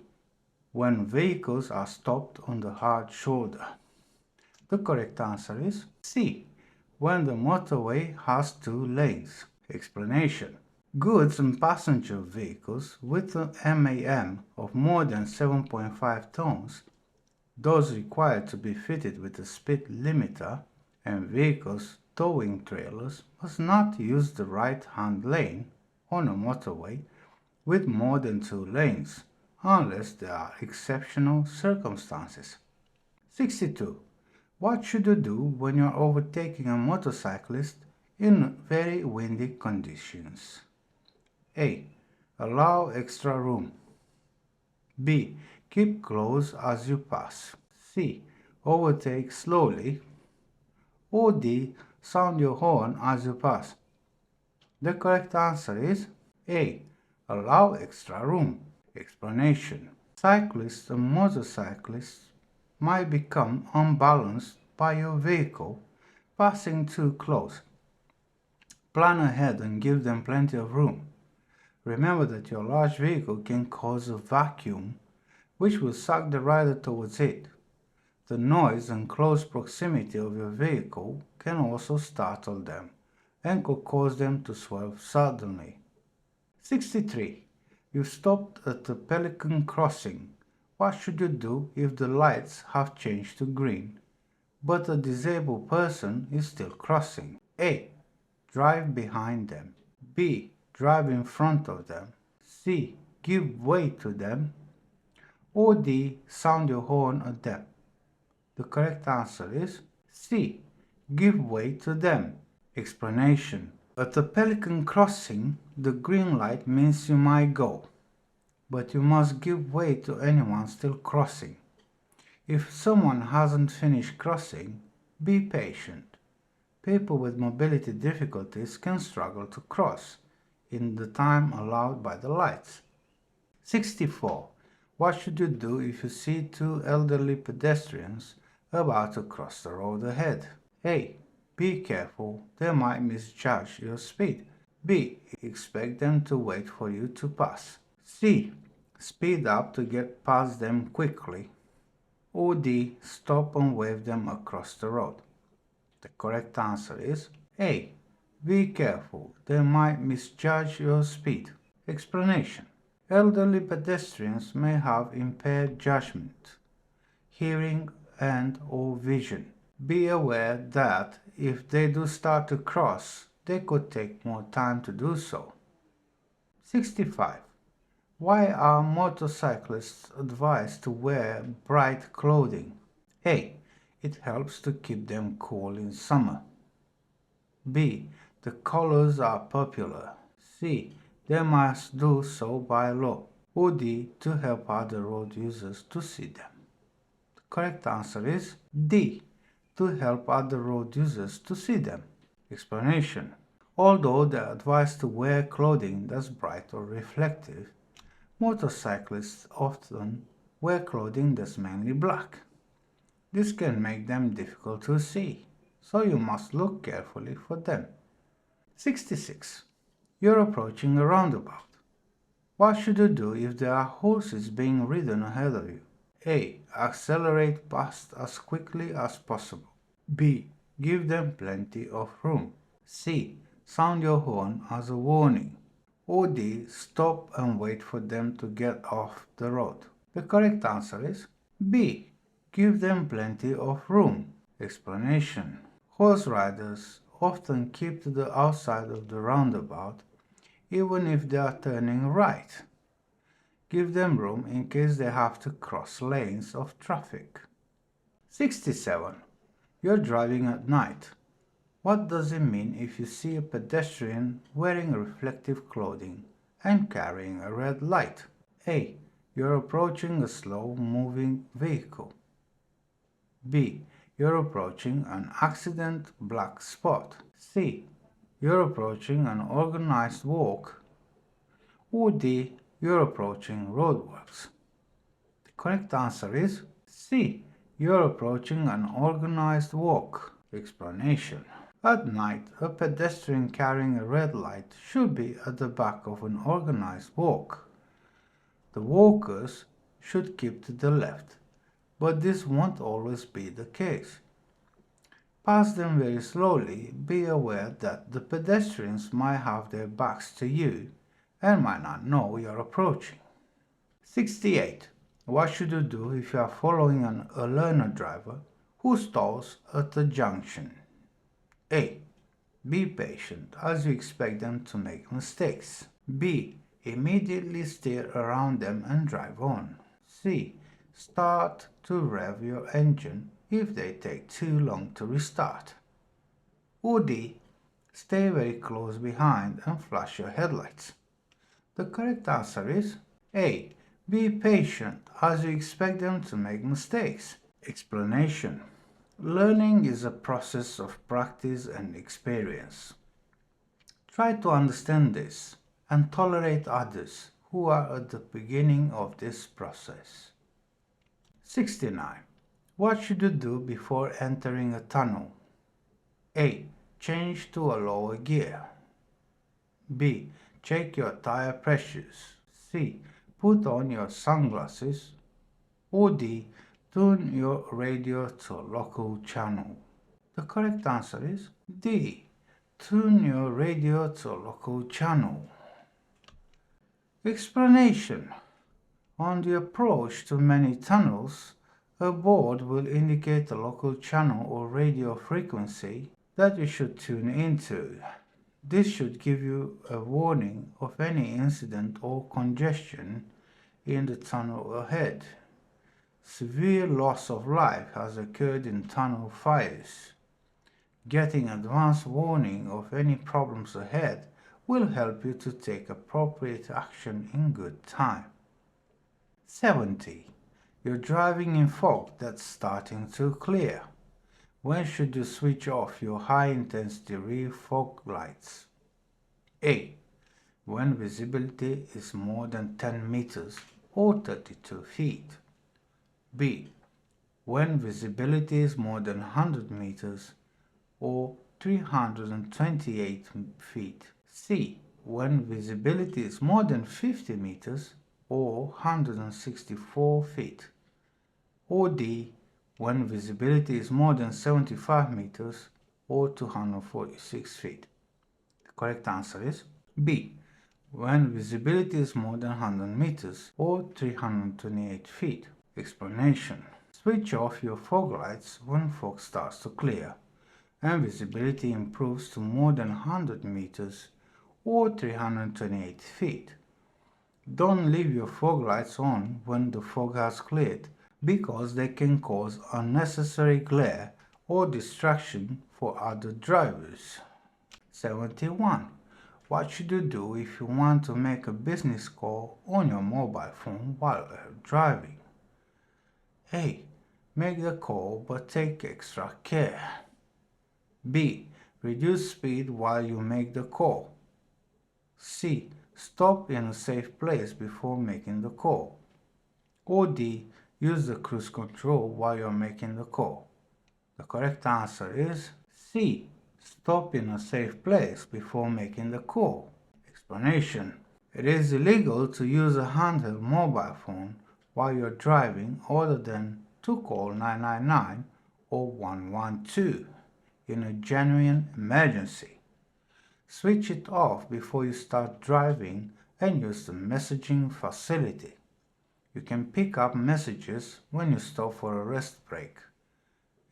When vehicles are stopped on the hard shoulder. The correct answer is C. When the motorway has 2 lanes. Explanation. Goods and passenger vehicles with an MAM of more than 7.5 tons, those required to be fitted with a speed limiter, and vehicles towing trailers must not use the right-hand lane on a motorway with more than 2 lanes, unless there are exceptional circumstances. 62. What should you do when you are overtaking a motorcyclist in very windy conditions? A. Allow extra room. B. Keep close as you pass. C. Overtake slowly. Or D. Sound your horn as you pass. The correct answer is A. Allow extra room. Explanation. Cyclists and motorcyclists might become unbalanced by your vehicle passing too close. Plan ahead and give them plenty of room. Remember that your large vehicle can cause a vacuum which will suck the rider towards it. The noise and close proximity of your vehicle can also startle them and could cause them to swerve suddenly. 63. You stopped at the Pelican Crossing. What should you do if the lights have changed to green, but a disabled person is still crossing? A. Drive behind them. B. Drive in front of them. C. Give way to them. Or D. Sound your horn at them. The correct answer is C. Give way to them. Explanation. At the Pelican Crossing, the green light means you might go, but you must give way to anyone still crossing. If someone hasn't finished crossing, be patient. People with mobility difficulties can struggle to cross in the time allowed by the lights. 64. What should you do if you see 2 elderly pedestrians about to cross the road ahead? A. Be careful, they might misjudge your speed. B. Expect them to wait for you to pass. C. Speed up to get past them quickly. Or D. Stop and wave them across the road. The correct answer is A. Be careful, they might misjudge your speed. Explanation. Elderly pedestrians may have impaired judgment, hearing and/or vision. Be aware that if they do start to cross, they could take more time to do so. 65. Why are motorcyclists advised to wear bright clothing? A. It helps to keep them cool in summer. B. The colors are popular. C. They must do so by law. Or D. To help other road users to see them. The correct answer is D. To help other road users to see them. Explanation. Although they are advised to wear clothing that's bright or reflective, motorcyclists often wear clothing that's mainly black. This can make them difficult to see, so you must look carefully for them. 66. You're approaching a roundabout. What should you do if there are horses being ridden ahead of you? A. Accelerate past as quickly as possible. B. Give them plenty of room. C. Sound your horn as a warning. Or D. Stop and wait for them to get off the road. The correct answer is B. Give them plenty of room. Explanation. Horse riders often keep to the outside of the roundabout even if they are turning right. Give them room in case they have to cross lanes of traffic. 67. You're driving at night. What does it mean if you see a pedestrian wearing reflective clothing and carrying a red light? A. You're approaching a slow-moving vehicle. B. You're approaching an accident black spot. C. You're approaching an organized walk. Or D. You're approaching roadworks. The correct answer is C. You're approaching an organized walk. Explanation. At night, a pedestrian carrying a red light should be at the back of an organized walk. The walkers should keep to the left, but this won't always be the case. Pass them very slowly. Be aware that the pedestrians might have their backs to you and might not know you're approaching. 68. What should you do if you are following a learner driver who stalls at a junction? A. Be patient as you expect them to make mistakes. B. Immediately steer around them and drive on. C. Start to rev your engine if they take too long to restart. Or D. Stay very close behind and flash your headlights. The correct answer is A. Be patient as you expect them to make mistakes. Explanation. Learning is a process of practice and experience. Try to understand this and tolerate others who are at the beginning of this process. 69. What should you do before entering a tunnel? A. Change to a lower gear. B. Check your tire pressures. C. Put on your sunglasses. Or D. Tune your radio to a local channel. The correct answer is D. Tune your radio to a local channel. Explanation. On the approach to many tunnels, a board will indicate a local channel or radio frequency that you should tune into. This should give you a warning of any incident or congestion in the tunnel ahead. Severe loss of life has occurred in tunnel fires. Getting advance warning of any problems ahead will help you to take appropriate action in good time. 70. You're driving in fog that's starting to clear. When should you switch off your high-intensity rear fog lights? A. When visibility is more than 10 meters or 32 feet. B. When visibility is more than 100 meters or 328 feet. C. When visibility is more than 50 meters or 164 feet. Or D. When visibility is more than 75 meters or 246 feet. The correct answer is B. When visibility is more than 100 meters or 328 feet. Explanation. Switch off your fog lights when fog starts to clear and visibility improves to more than 100 meters or 328 feet. Don't leave your fog lights on when the fog has cleared because they can cause unnecessary glare or distraction for other drivers. 71. What should you do if you want to make a business call on your mobile phone while driving? A. Make the call but take extra care. B. Reduce speed while you make the call. C. Stop in a safe place before making the call. Or D. Use the cruise control while you're making the call. The correct answer is C. Stop in a safe place before making the call. Explanation. It is illegal to use a handheld mobile phone while you're driving other than to call 999 or 112 in a genuine emergency. Switch it off before you start driving and use the messaging facility. You can pick up messages when you stop for a rest break.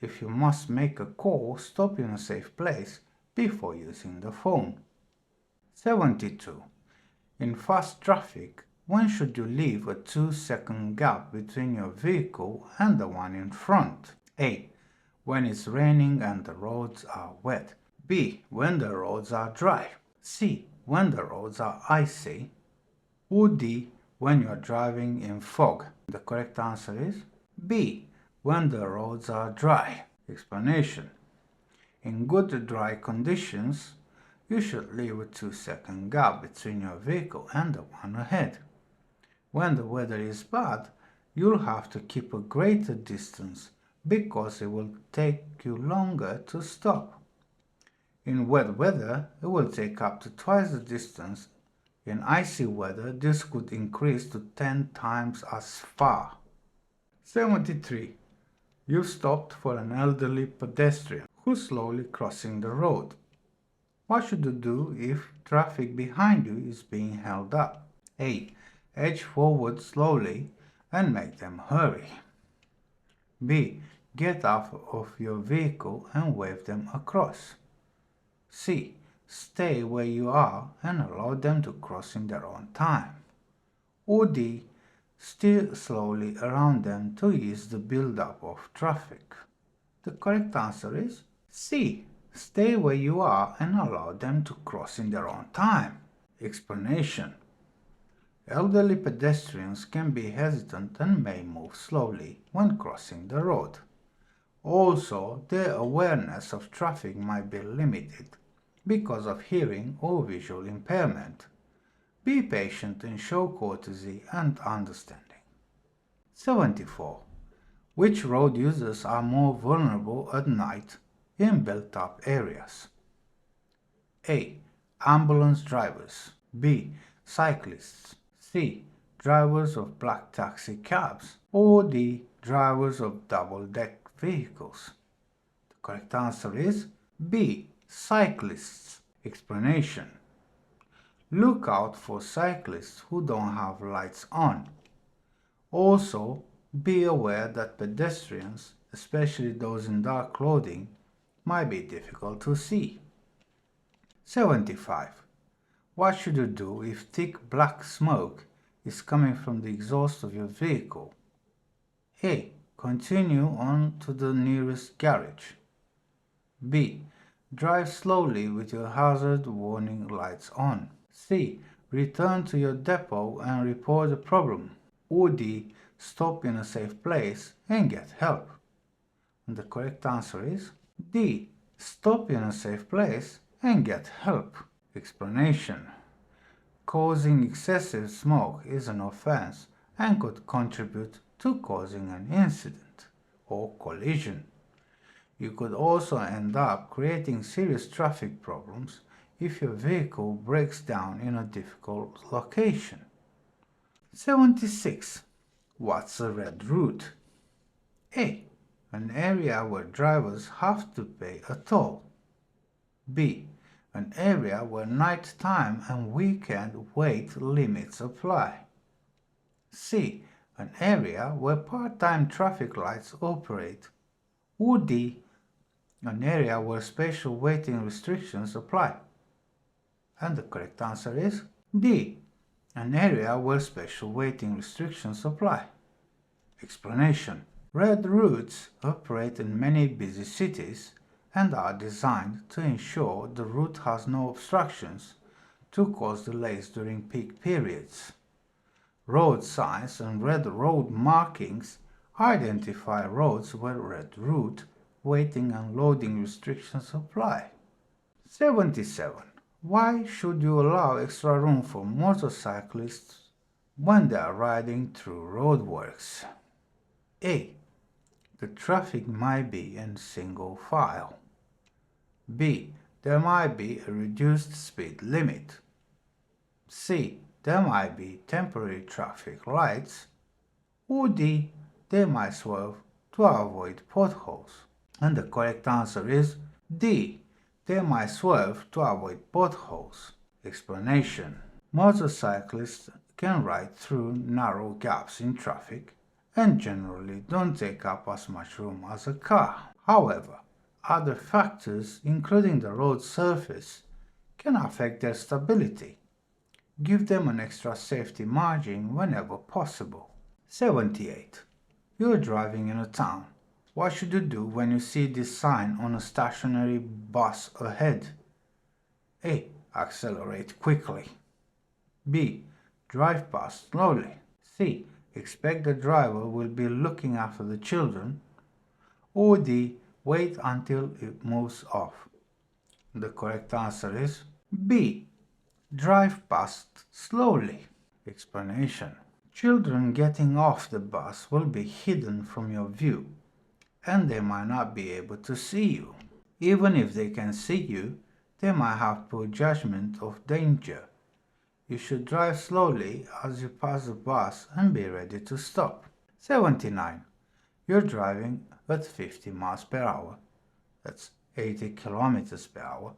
If you must make a call, stop in a safe place before using the phone. 72. In fast traffic, when should you leave a 2-second gap between your vehicle and the one in front? A. When it's raining and the roads are wet. B. When the roads are dry. C. When the roads are icy. Or D. When you're driving in fog. The correct answer is B. When the roads are dry. Explanation. In good dry conditions, you should leave a 2-second gap between your vehicle and the one ahead. When the weather is bad, you'll have to keep a greater distance because it will take you longer to stop. In wet weather, it will take up to twice the distance. In icy weather, this could increase to 10 times as far. 73. You've stopped for an elderly pedestrian who's slowly crossing the road. What should you do if traffic behind you is being held up? A. Edge forward slowly and make them hurry. B. Get out of your vehicle and wave them across. C. Stay where you are and allow them to cross in their own time. Or D. Steer slowly around them to ease the build-up of traffic. The correct answer is C. Stay where you are and allow them to cross in their own time. Explanation. Elderly pedestrians can be hesitant and may move slowly when crossing the road. Also, their awareness of traffic might be limited because of hearing or visual impairment. Be patient and show courtesy and understanding. 74. Which road users are more vulnerable at night in built-up areas? A. Ambulance drivers. B. Cyclists. C. Drivers of black taxi cabs. Or D. Drivers of double-deck vehicles. The correct answer is B. Cyclists. Explanation. Look out for cyclists who don't have lights on. Also, be aware that pedestrians, especially those in dark clothing, might be difficult to see. 75. What should you do if thick black smoke is coming from the exhaust of your vehicle? A. Continue on to the nearest garage. B. Drive slowly with your hazard warning lights on. C. Return to your depot and report the problem. Or D. Stop in a safe place and get help. And the correct answer is D. Stop in a safe place and get help. Explanation. Causing excessive smoke is an offense and could contribute to causing an incident or collision. You could also end up creating serious traffic problems if your vehicle breaks down in a difficult location. 76. What's a red route? A. An area where drivers have to pay a toll. B. An area where nighttime and weekend weight limits apply. C. An area where part-time traffic lights operate. Or D. An area where special waiting restrictions apply. And the correct answer is D. An area where special waiting restrictions apply. Explanation. Red routes operate in many busy cities and are designed to ensure the route has no obstructions to cause delays during peak periods. Road signs and red road markings identify roads where red route, waiting and loading restrictions apply. 77. Why should you allow extra room for motorcyclists when they are riding through roadworks? A. The traffic might be in single file. B. There might be a reduced speed limit. C. There might be temporary traffic lights. Or D. They might swerve to avoid potholes. And the correct answer is D. They might swerve to avoid potholes. Explanation. Motorcyclists can ride through narrow gaps in traffic and generally don't take up as much room as a car. However, other factors, including the road surface, can affect their stability. Give them an extra safety margin whenever possible. 78. You're driving in a town. What should you do when you see this sign on a stationary bus ahead? A. Accelerate quickly. B. Drive past slowly. C. Expect the driver will be looking after the children. Or D. Wait until it moves off. The correct answer is B. Drive past slowly. Explanation. Children getting off the bus will be hidden from your view, and they might not be able to see you. Even if they can see you, they might have poor judgment of danger. You should drive slowly as you pass the bus and be ready to stop. 79. You're driving at 50 miles per hour. That's 80 kilometers per hour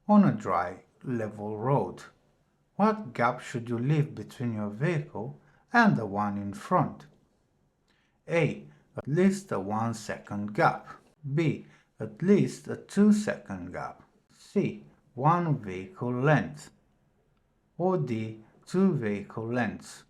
on a dry, level road. What gap should you leave between your vehicle and the one in front? A. At least a 1 second gap. B. At least a 2 second gap. C. 1 vehicle length. Or D. 2 vehicle lengths.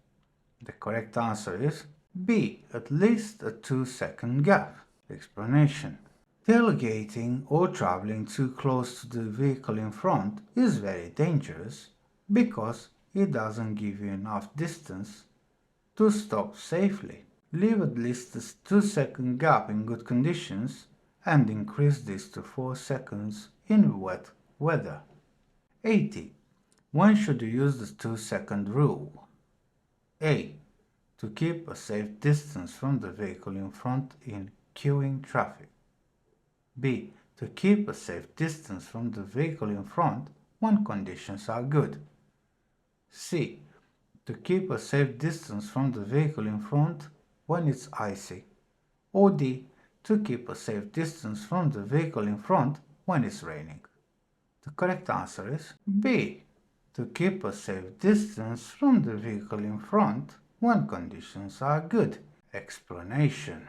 The correct answer is B. At least a 2 second gap. Explanation. Tailgating or traveling too close to the vehicle in front is very dangerous because it doesn't give you enough distance to stop safely. Leave at least a 2 second gap in good conditions and increase this to 4 seconds in wet weather. 80. When should you use the 2 second rule? A. To keep a safe distance from the vehicle in front in queuing traffic. B. To keep a safe distance from the vehicle in front when conditions are good. C. To keep a safe distance from the vehicle in front when it's icy. Or D. To keep a safe distance from the vehicle in front when it's raining. The correct answer is B. To keep a safe distance from the vehicle in front when conditions are good. Explanation.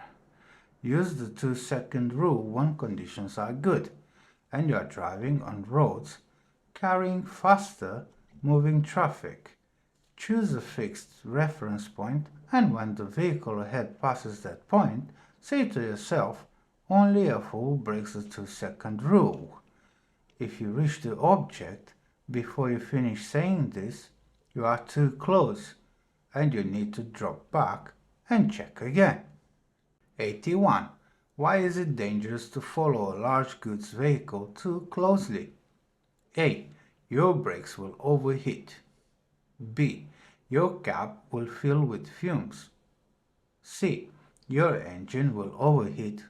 Use the 2 second rule when conditions are good and you are driving on roads carrying faster moving traffic. Choose a fixed reference point and when the vehicle ahead passes that point, say to yourself, only a fool breaks the 2 second rule. If you reach the object before you finish saying this, you are too close and you need to drop back and check again. 81. Why is it dangerous to follow a large goods vehicle too closely? A. Your brakes will overheat. B. Your cab will fill with fumes. C. Your engine will overheat.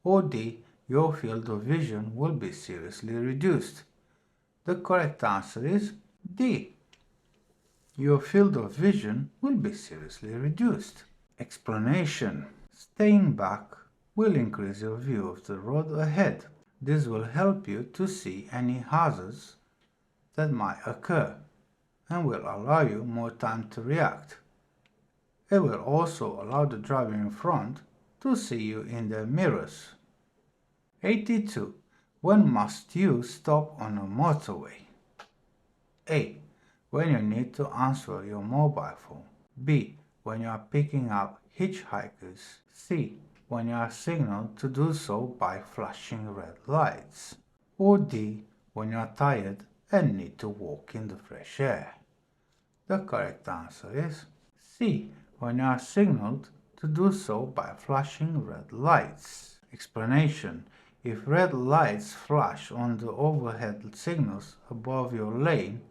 Or D. Your field of vision will be seriously reduced. The correct answer is D. Your field of vision will be seriously reduced. Explanation. Staying back will increase your view of the road ahead. This will help you to see any hazards that might occur and will allow you more time to react. It will also allow the driver in front to see you in their mirrors. 82. When must you stop on a motorway? A. When you need to answer your mobile phone. B. When you are picking up hitchhikers. C. When you are signaled to do so by flashing red lights. Or D. When you are tired and need to walk in the fresh air. The correct answer is C. When you are signaled to do so by flashing red lights. Explanation. If red lights flash on the overhead signals above your lane,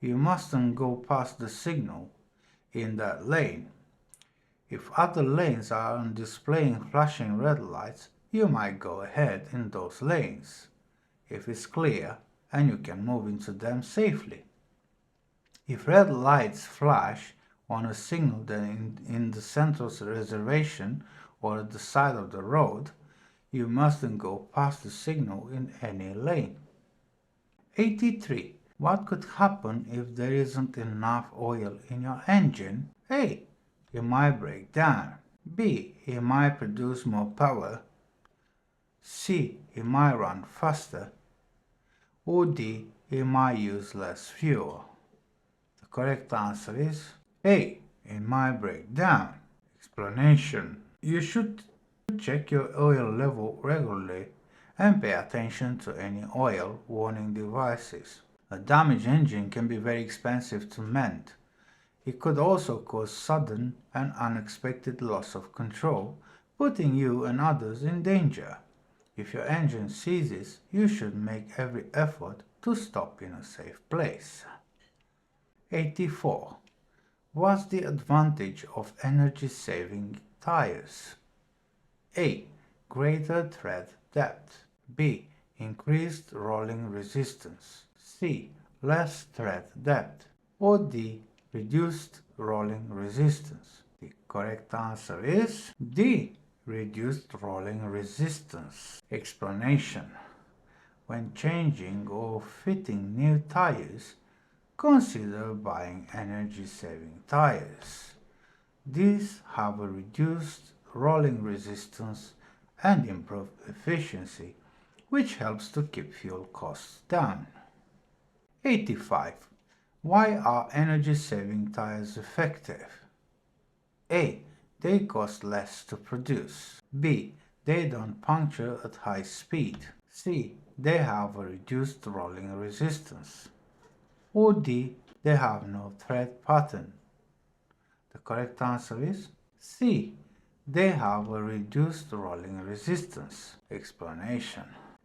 you mustn't go past the signal in that lane. If other lanes are on displaying flashing red lights, you might go ahead in those lanes, if it's clear and you can move into them safely. If red lights flash on a signal in the central reservation or at the side of the road, you mustn't go past the signal in any lane. 83. What could happen if there isn't enough oil in your engine? A. It might break down. B. It might produce more power. C. It might run faster. Or D. It might use less fuel. The correct answer is A. It might break down. Explanation. You should check your oil level regularly and pay attention to any oil warning devices. A damaged engine can be very expensive to mend. It could also cause sudden and unexpected loss of control, putting you and others in danger. If your engine seizes, you should make every effort to stop in a safe place. 84. What's the advantage of energy-saving tires? A. Greater tread depth. B. Increased rolling resistance. C. Less tread depth. Or D. Reduced rolling resistance. The correct answer is D. Reduced rolling resistance. Explanation. When changing or fitting new tires, consider buying energy-saving tires. These have a reduced rolling resistance and improved efficiency, which helps to keep fuel costs down. 85. Why are energy-saving tires effective? A. They cost less to produce. B. They don't puncture at high speed. C. They have a reduced rolling resistance. Or D. They have no tread pattern. The correct answer is C. They have a reduced rolling resistance. Explanation.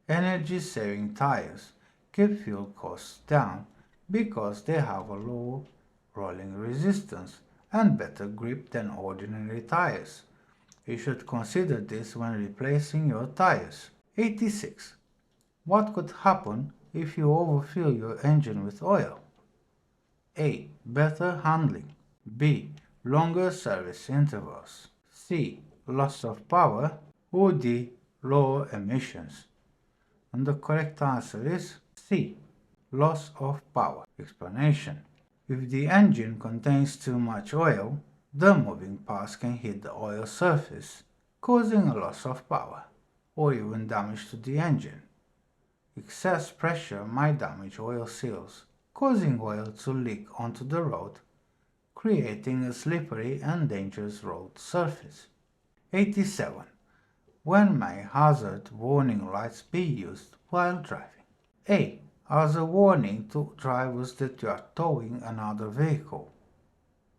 Energy-saving tires keep fuel costs down because they have a low rolling resistance and better grip than ordinary tires. You should consider this when replacing your tires. 86. What could happen if you overfill your engine with oil? A. Better handling. B. Longer service intervals. C. Loss of power. Or D. Lower emissions. And the correct answer is C. Loss of power. Explanation. If the engine contains too much oil, the moving parts can hit the oil surface, causing a loss of power, or even damage to the engine. Excess pressure might damage oil seals, causing oil to leak onto the road, creating a slippery and dangerous road surface. 87. When may hazard warning lights be used while driving? A. As a warning to drivers that you are towing another vehicle.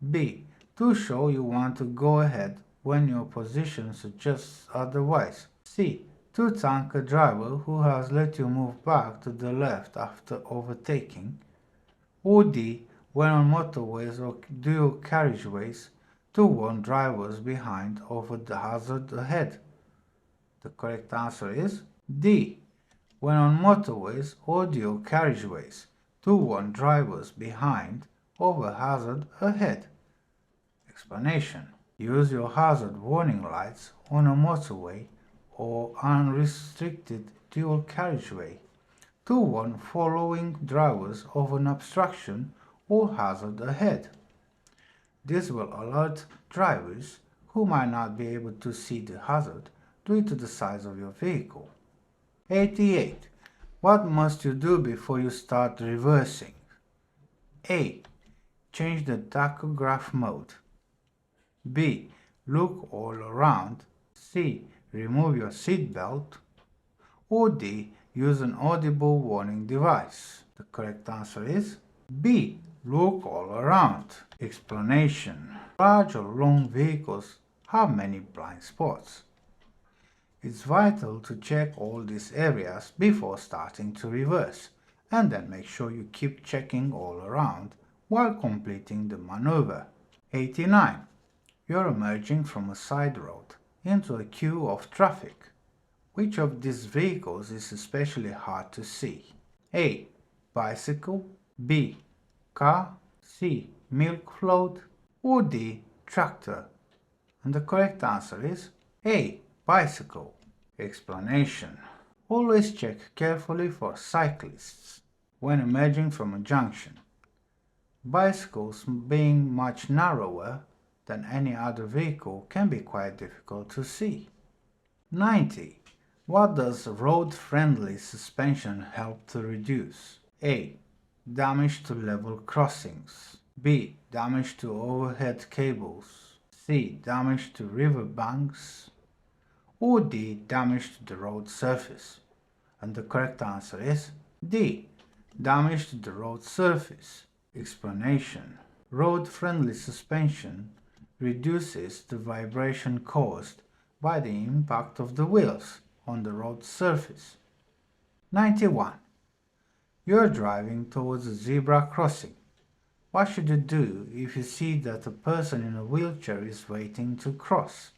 B. To show you want to go ahead when your position suggests otherwise. C. To thank a driver who has let you move back to the left after overtaking. Or D. When on motorways or dual carriageways to warn drivers behind of the hazard ahead. The correct answer is D. When on motorways or dual carriageways to warn drivers behind of a hazard ahead. Explanation. Use your hazard warning lights on a motorway or unrestricted dual carriageway to warn following drivers of an obstruction or hazard ahead. This will alert drivers who might not be able to see the hazard due to the size of your vehicle. 88. What must you do before you start reversing? A. Change the tachograph mode. B. Look all around. C. Remove your seat belt. Or D. Use an audible warning device. The correct answer is B. Look all around. Explanation. Large or long vehicles have many blind spots. It's vital to check all these areas before starting to reverse, and then make sure you keep checking all around while completing the maneuver. 89. You're emerging from a side road into a queue of traffic. Which of these vehicles is especially hard to see? A. Bicycle. B. Car. C. Milk float. Or D. Tractor. And the correct answer is A. Bicycle. Explanation. Always check carefully for cyclists when emerging from a junction. Bicycles, being much narrower than any other vehicle, can be quite difficult to see. 90. What does road-friendly suspension help to reduce? A. Damage to level crossings. B. Damage to overhead cables. C. Damage to river banks. Or D. Damage to the road surface. And the correct answer is D. Damage to the road surface. Explanation. Road-friendly suspension reduces the vibration caused by the impact of the wheels on the road surface. 91. You're driving towards a zebra crossing. What should you do if you see that a person in a wheelchair is waiting to cross?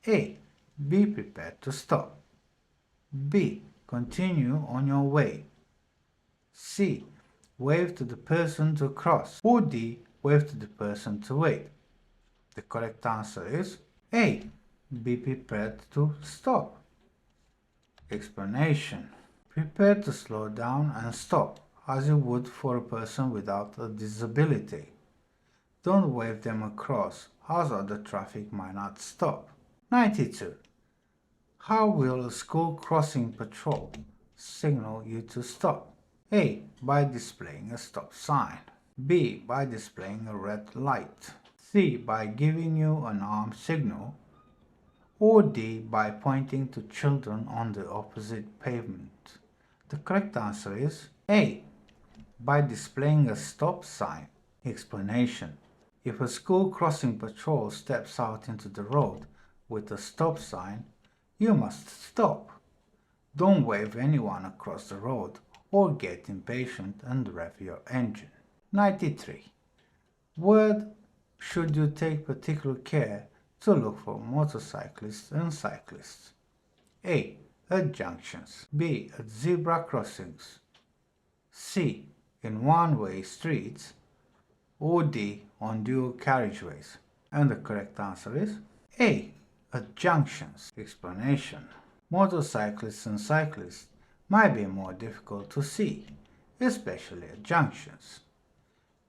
A. Be prepared to stop. B. Continue on your way. C. Wave to the person to cross. Or D. Wave to the person to wait. The correct answer is A. Be prepared to stop. Explanation. Prepare to slow down and stop as you would for a person without a disability. Don't wave them across as other traffic might not stop. 92. How will a school crossing patrol signal you to stop? A. By displaying a stop sign. B. By displaying a red light. C. By giving you an arm signal. Or D. By pointing to children on the opposite pavement. The correct answer is A. By displaying a stop sign. Explanation. If a school crossing patrol steps out into the road with a stop sign, you must stop. Don't wave anyone across the road or get impatient and rev your engine. 93. Where should you take particular care to look for motorcyclists and cyclists? A. At junctions. B. At zebra crossings. C. In one-way streets. Or D. On dual carriageways. And the correct answer is A. At junctions. Explanation. Motorcyclists and cyclists might be more difficult to see, especially at junctions.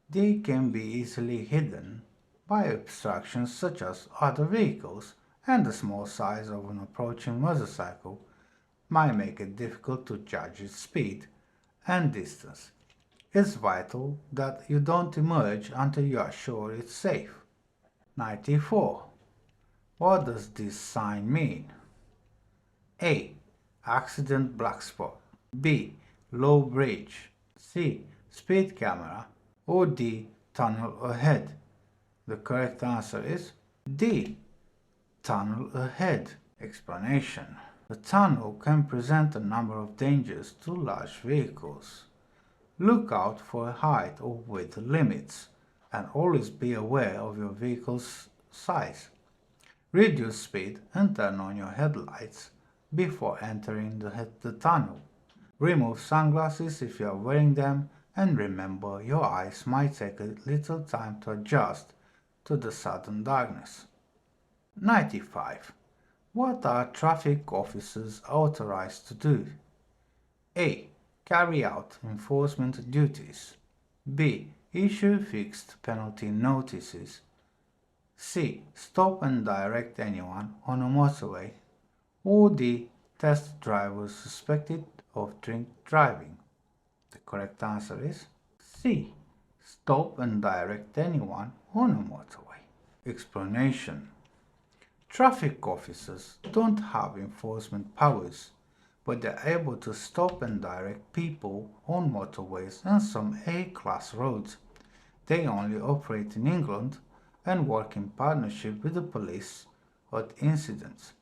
They can be easily hidden by obstructions such as other vehicles, and the small size of an approaching motorcycle might make it difficult to judge its speed and distance. It's vital that you don't emerge until you are sure it's safe. 94. What does this sign mean? A. Accident black spot. B. Low bridge. C. Speed camera. Or D. Tunnel ahead. The correct answer is D. Tunnel ahead. Explanation. The tunnel can present a number of dangers to large vehicles. Look out for height or width limits, and always be aware of your vehicle's size. Reduce speed and turn on your headlights before entering the tunnel. Remove sunglasses if you are wearing them, and remember your eyes might take a little time to adjust to the sudden darkness. 95. What are traffic officers authorized to do? A. Carry out enforcement duties. B. Issue fixed penalty notices. C. Stop and direct anyone on a motorway. Or D. Test drivers suspected of drink driving. The correct answer is C. Stop and direct anyone on a motorway. Explanation. Traffic officers don't have enforcement powers, but they're able to stop and direct people on motorways and some A-class roads. They only operate in England and work in partnership with the police at incidents.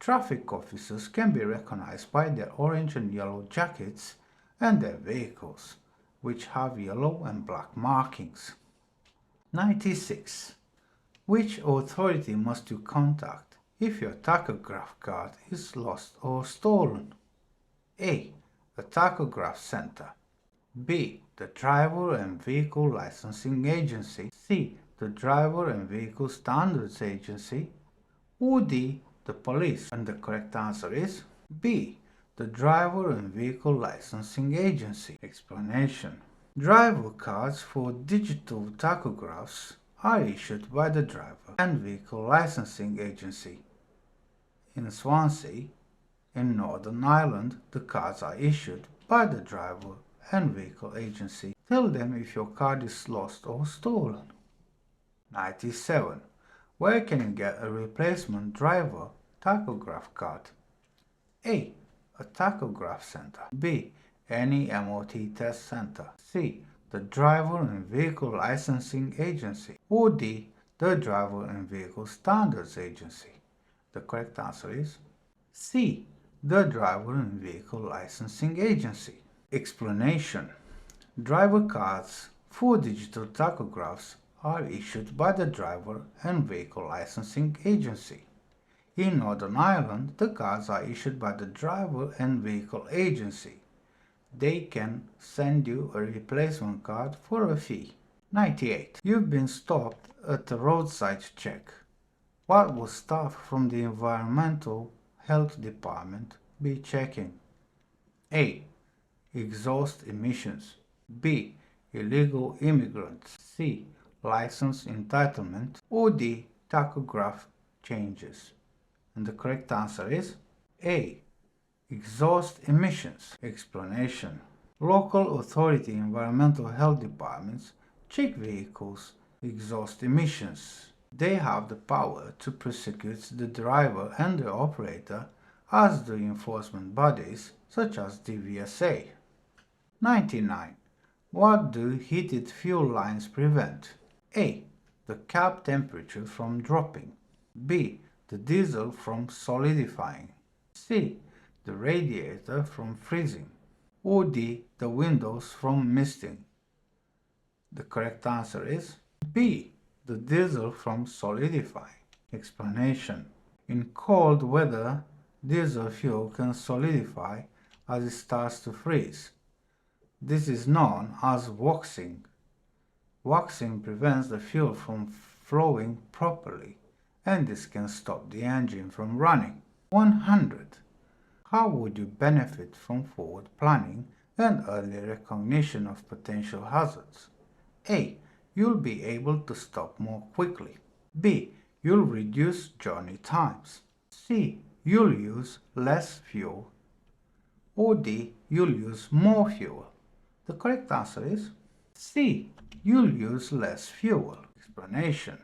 Traffic officers can be recognized by their orange and yellow jackets and their vehicles, which have yellow and black markings. 96. Which authority must you contact if your tachograph card is lost or stolen? A. The Tachograph Center. B. The Driver and Vehicle Licensing Agency. C. The Driver and Vehicle Standards Agency. Or D. The police. And the correct answer is B. The Driver and Vehicle Licensing Agency. Explanation. Driver cards for digital tachographs are issued by the Driver and Vehicle Licensing Agency. In Swansea, in Northern Ireland, the cards are issued by the Driver and Vehicle Agency. Tell them if your card is lost or stolen. 97. Where can you get a replacement driver tachograph card? A. A tachograph center. B. Any MOT test center. C. The Driver and Vehicle Licensing Agency. Or D. The Driver and Vehicle Standards Agency. The correct answer is C. The Driver and Vehicle Licensing Agency. Explanation. Driver cards for digital tachographs are issued by the Driver and Vehicle Licensing Agency. In Northern Ireland, the cards are issued by the Driver and Vehicle Agency. They can send you a replacement card for a fee. 98. You've been stopped at a roadside check. What will staff from the Environmental Health Department be checking? A. Exhaust emissions. B. Illegal immigrants. C. License entitlement. Or D. Tachograph changes. And the correct answer is A. Exhaust emissions. Explanation. Local authority environmental health departments check vehicles' exhaust emissions. They have the power to prosecute the driver and the operator, as do enforcement bodies such as DVSA. 99. What do heated fuel lines prevent? A. The cab temperature from dropping. B. The diesel from solidifying. C. The radiator from freezing. Or D. The windows from misting. The correct answer is B. The diesel from solidifying. Explanation. In cold weather, diesel fuel can solidify as it starts to freeze. This is known as waxing. Waxing prevents the fuel from flowing properly, and this can stop the engine from running. 100. How would you benefit from forward planning and early recognition of potential hazards? A. You'll be able to stop more quickly. B. You'll reduce journey times. C. You'll use less fuel. Or D. You'll use more fuel. The correct answer is C. You'll use less fuel. Explanation.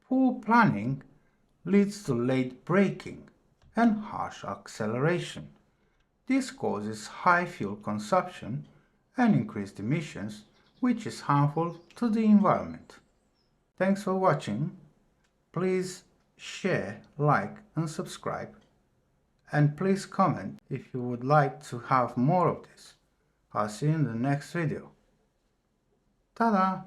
Poor planning leads to late braking and harsh acceleration. This causes high fuel consumption and increased emissions, which is harmful to the environment. Thanks for watching. Please share, like and subscribe. And please comment if you would like to have more of this. I'll see you in the next video. Ta-da!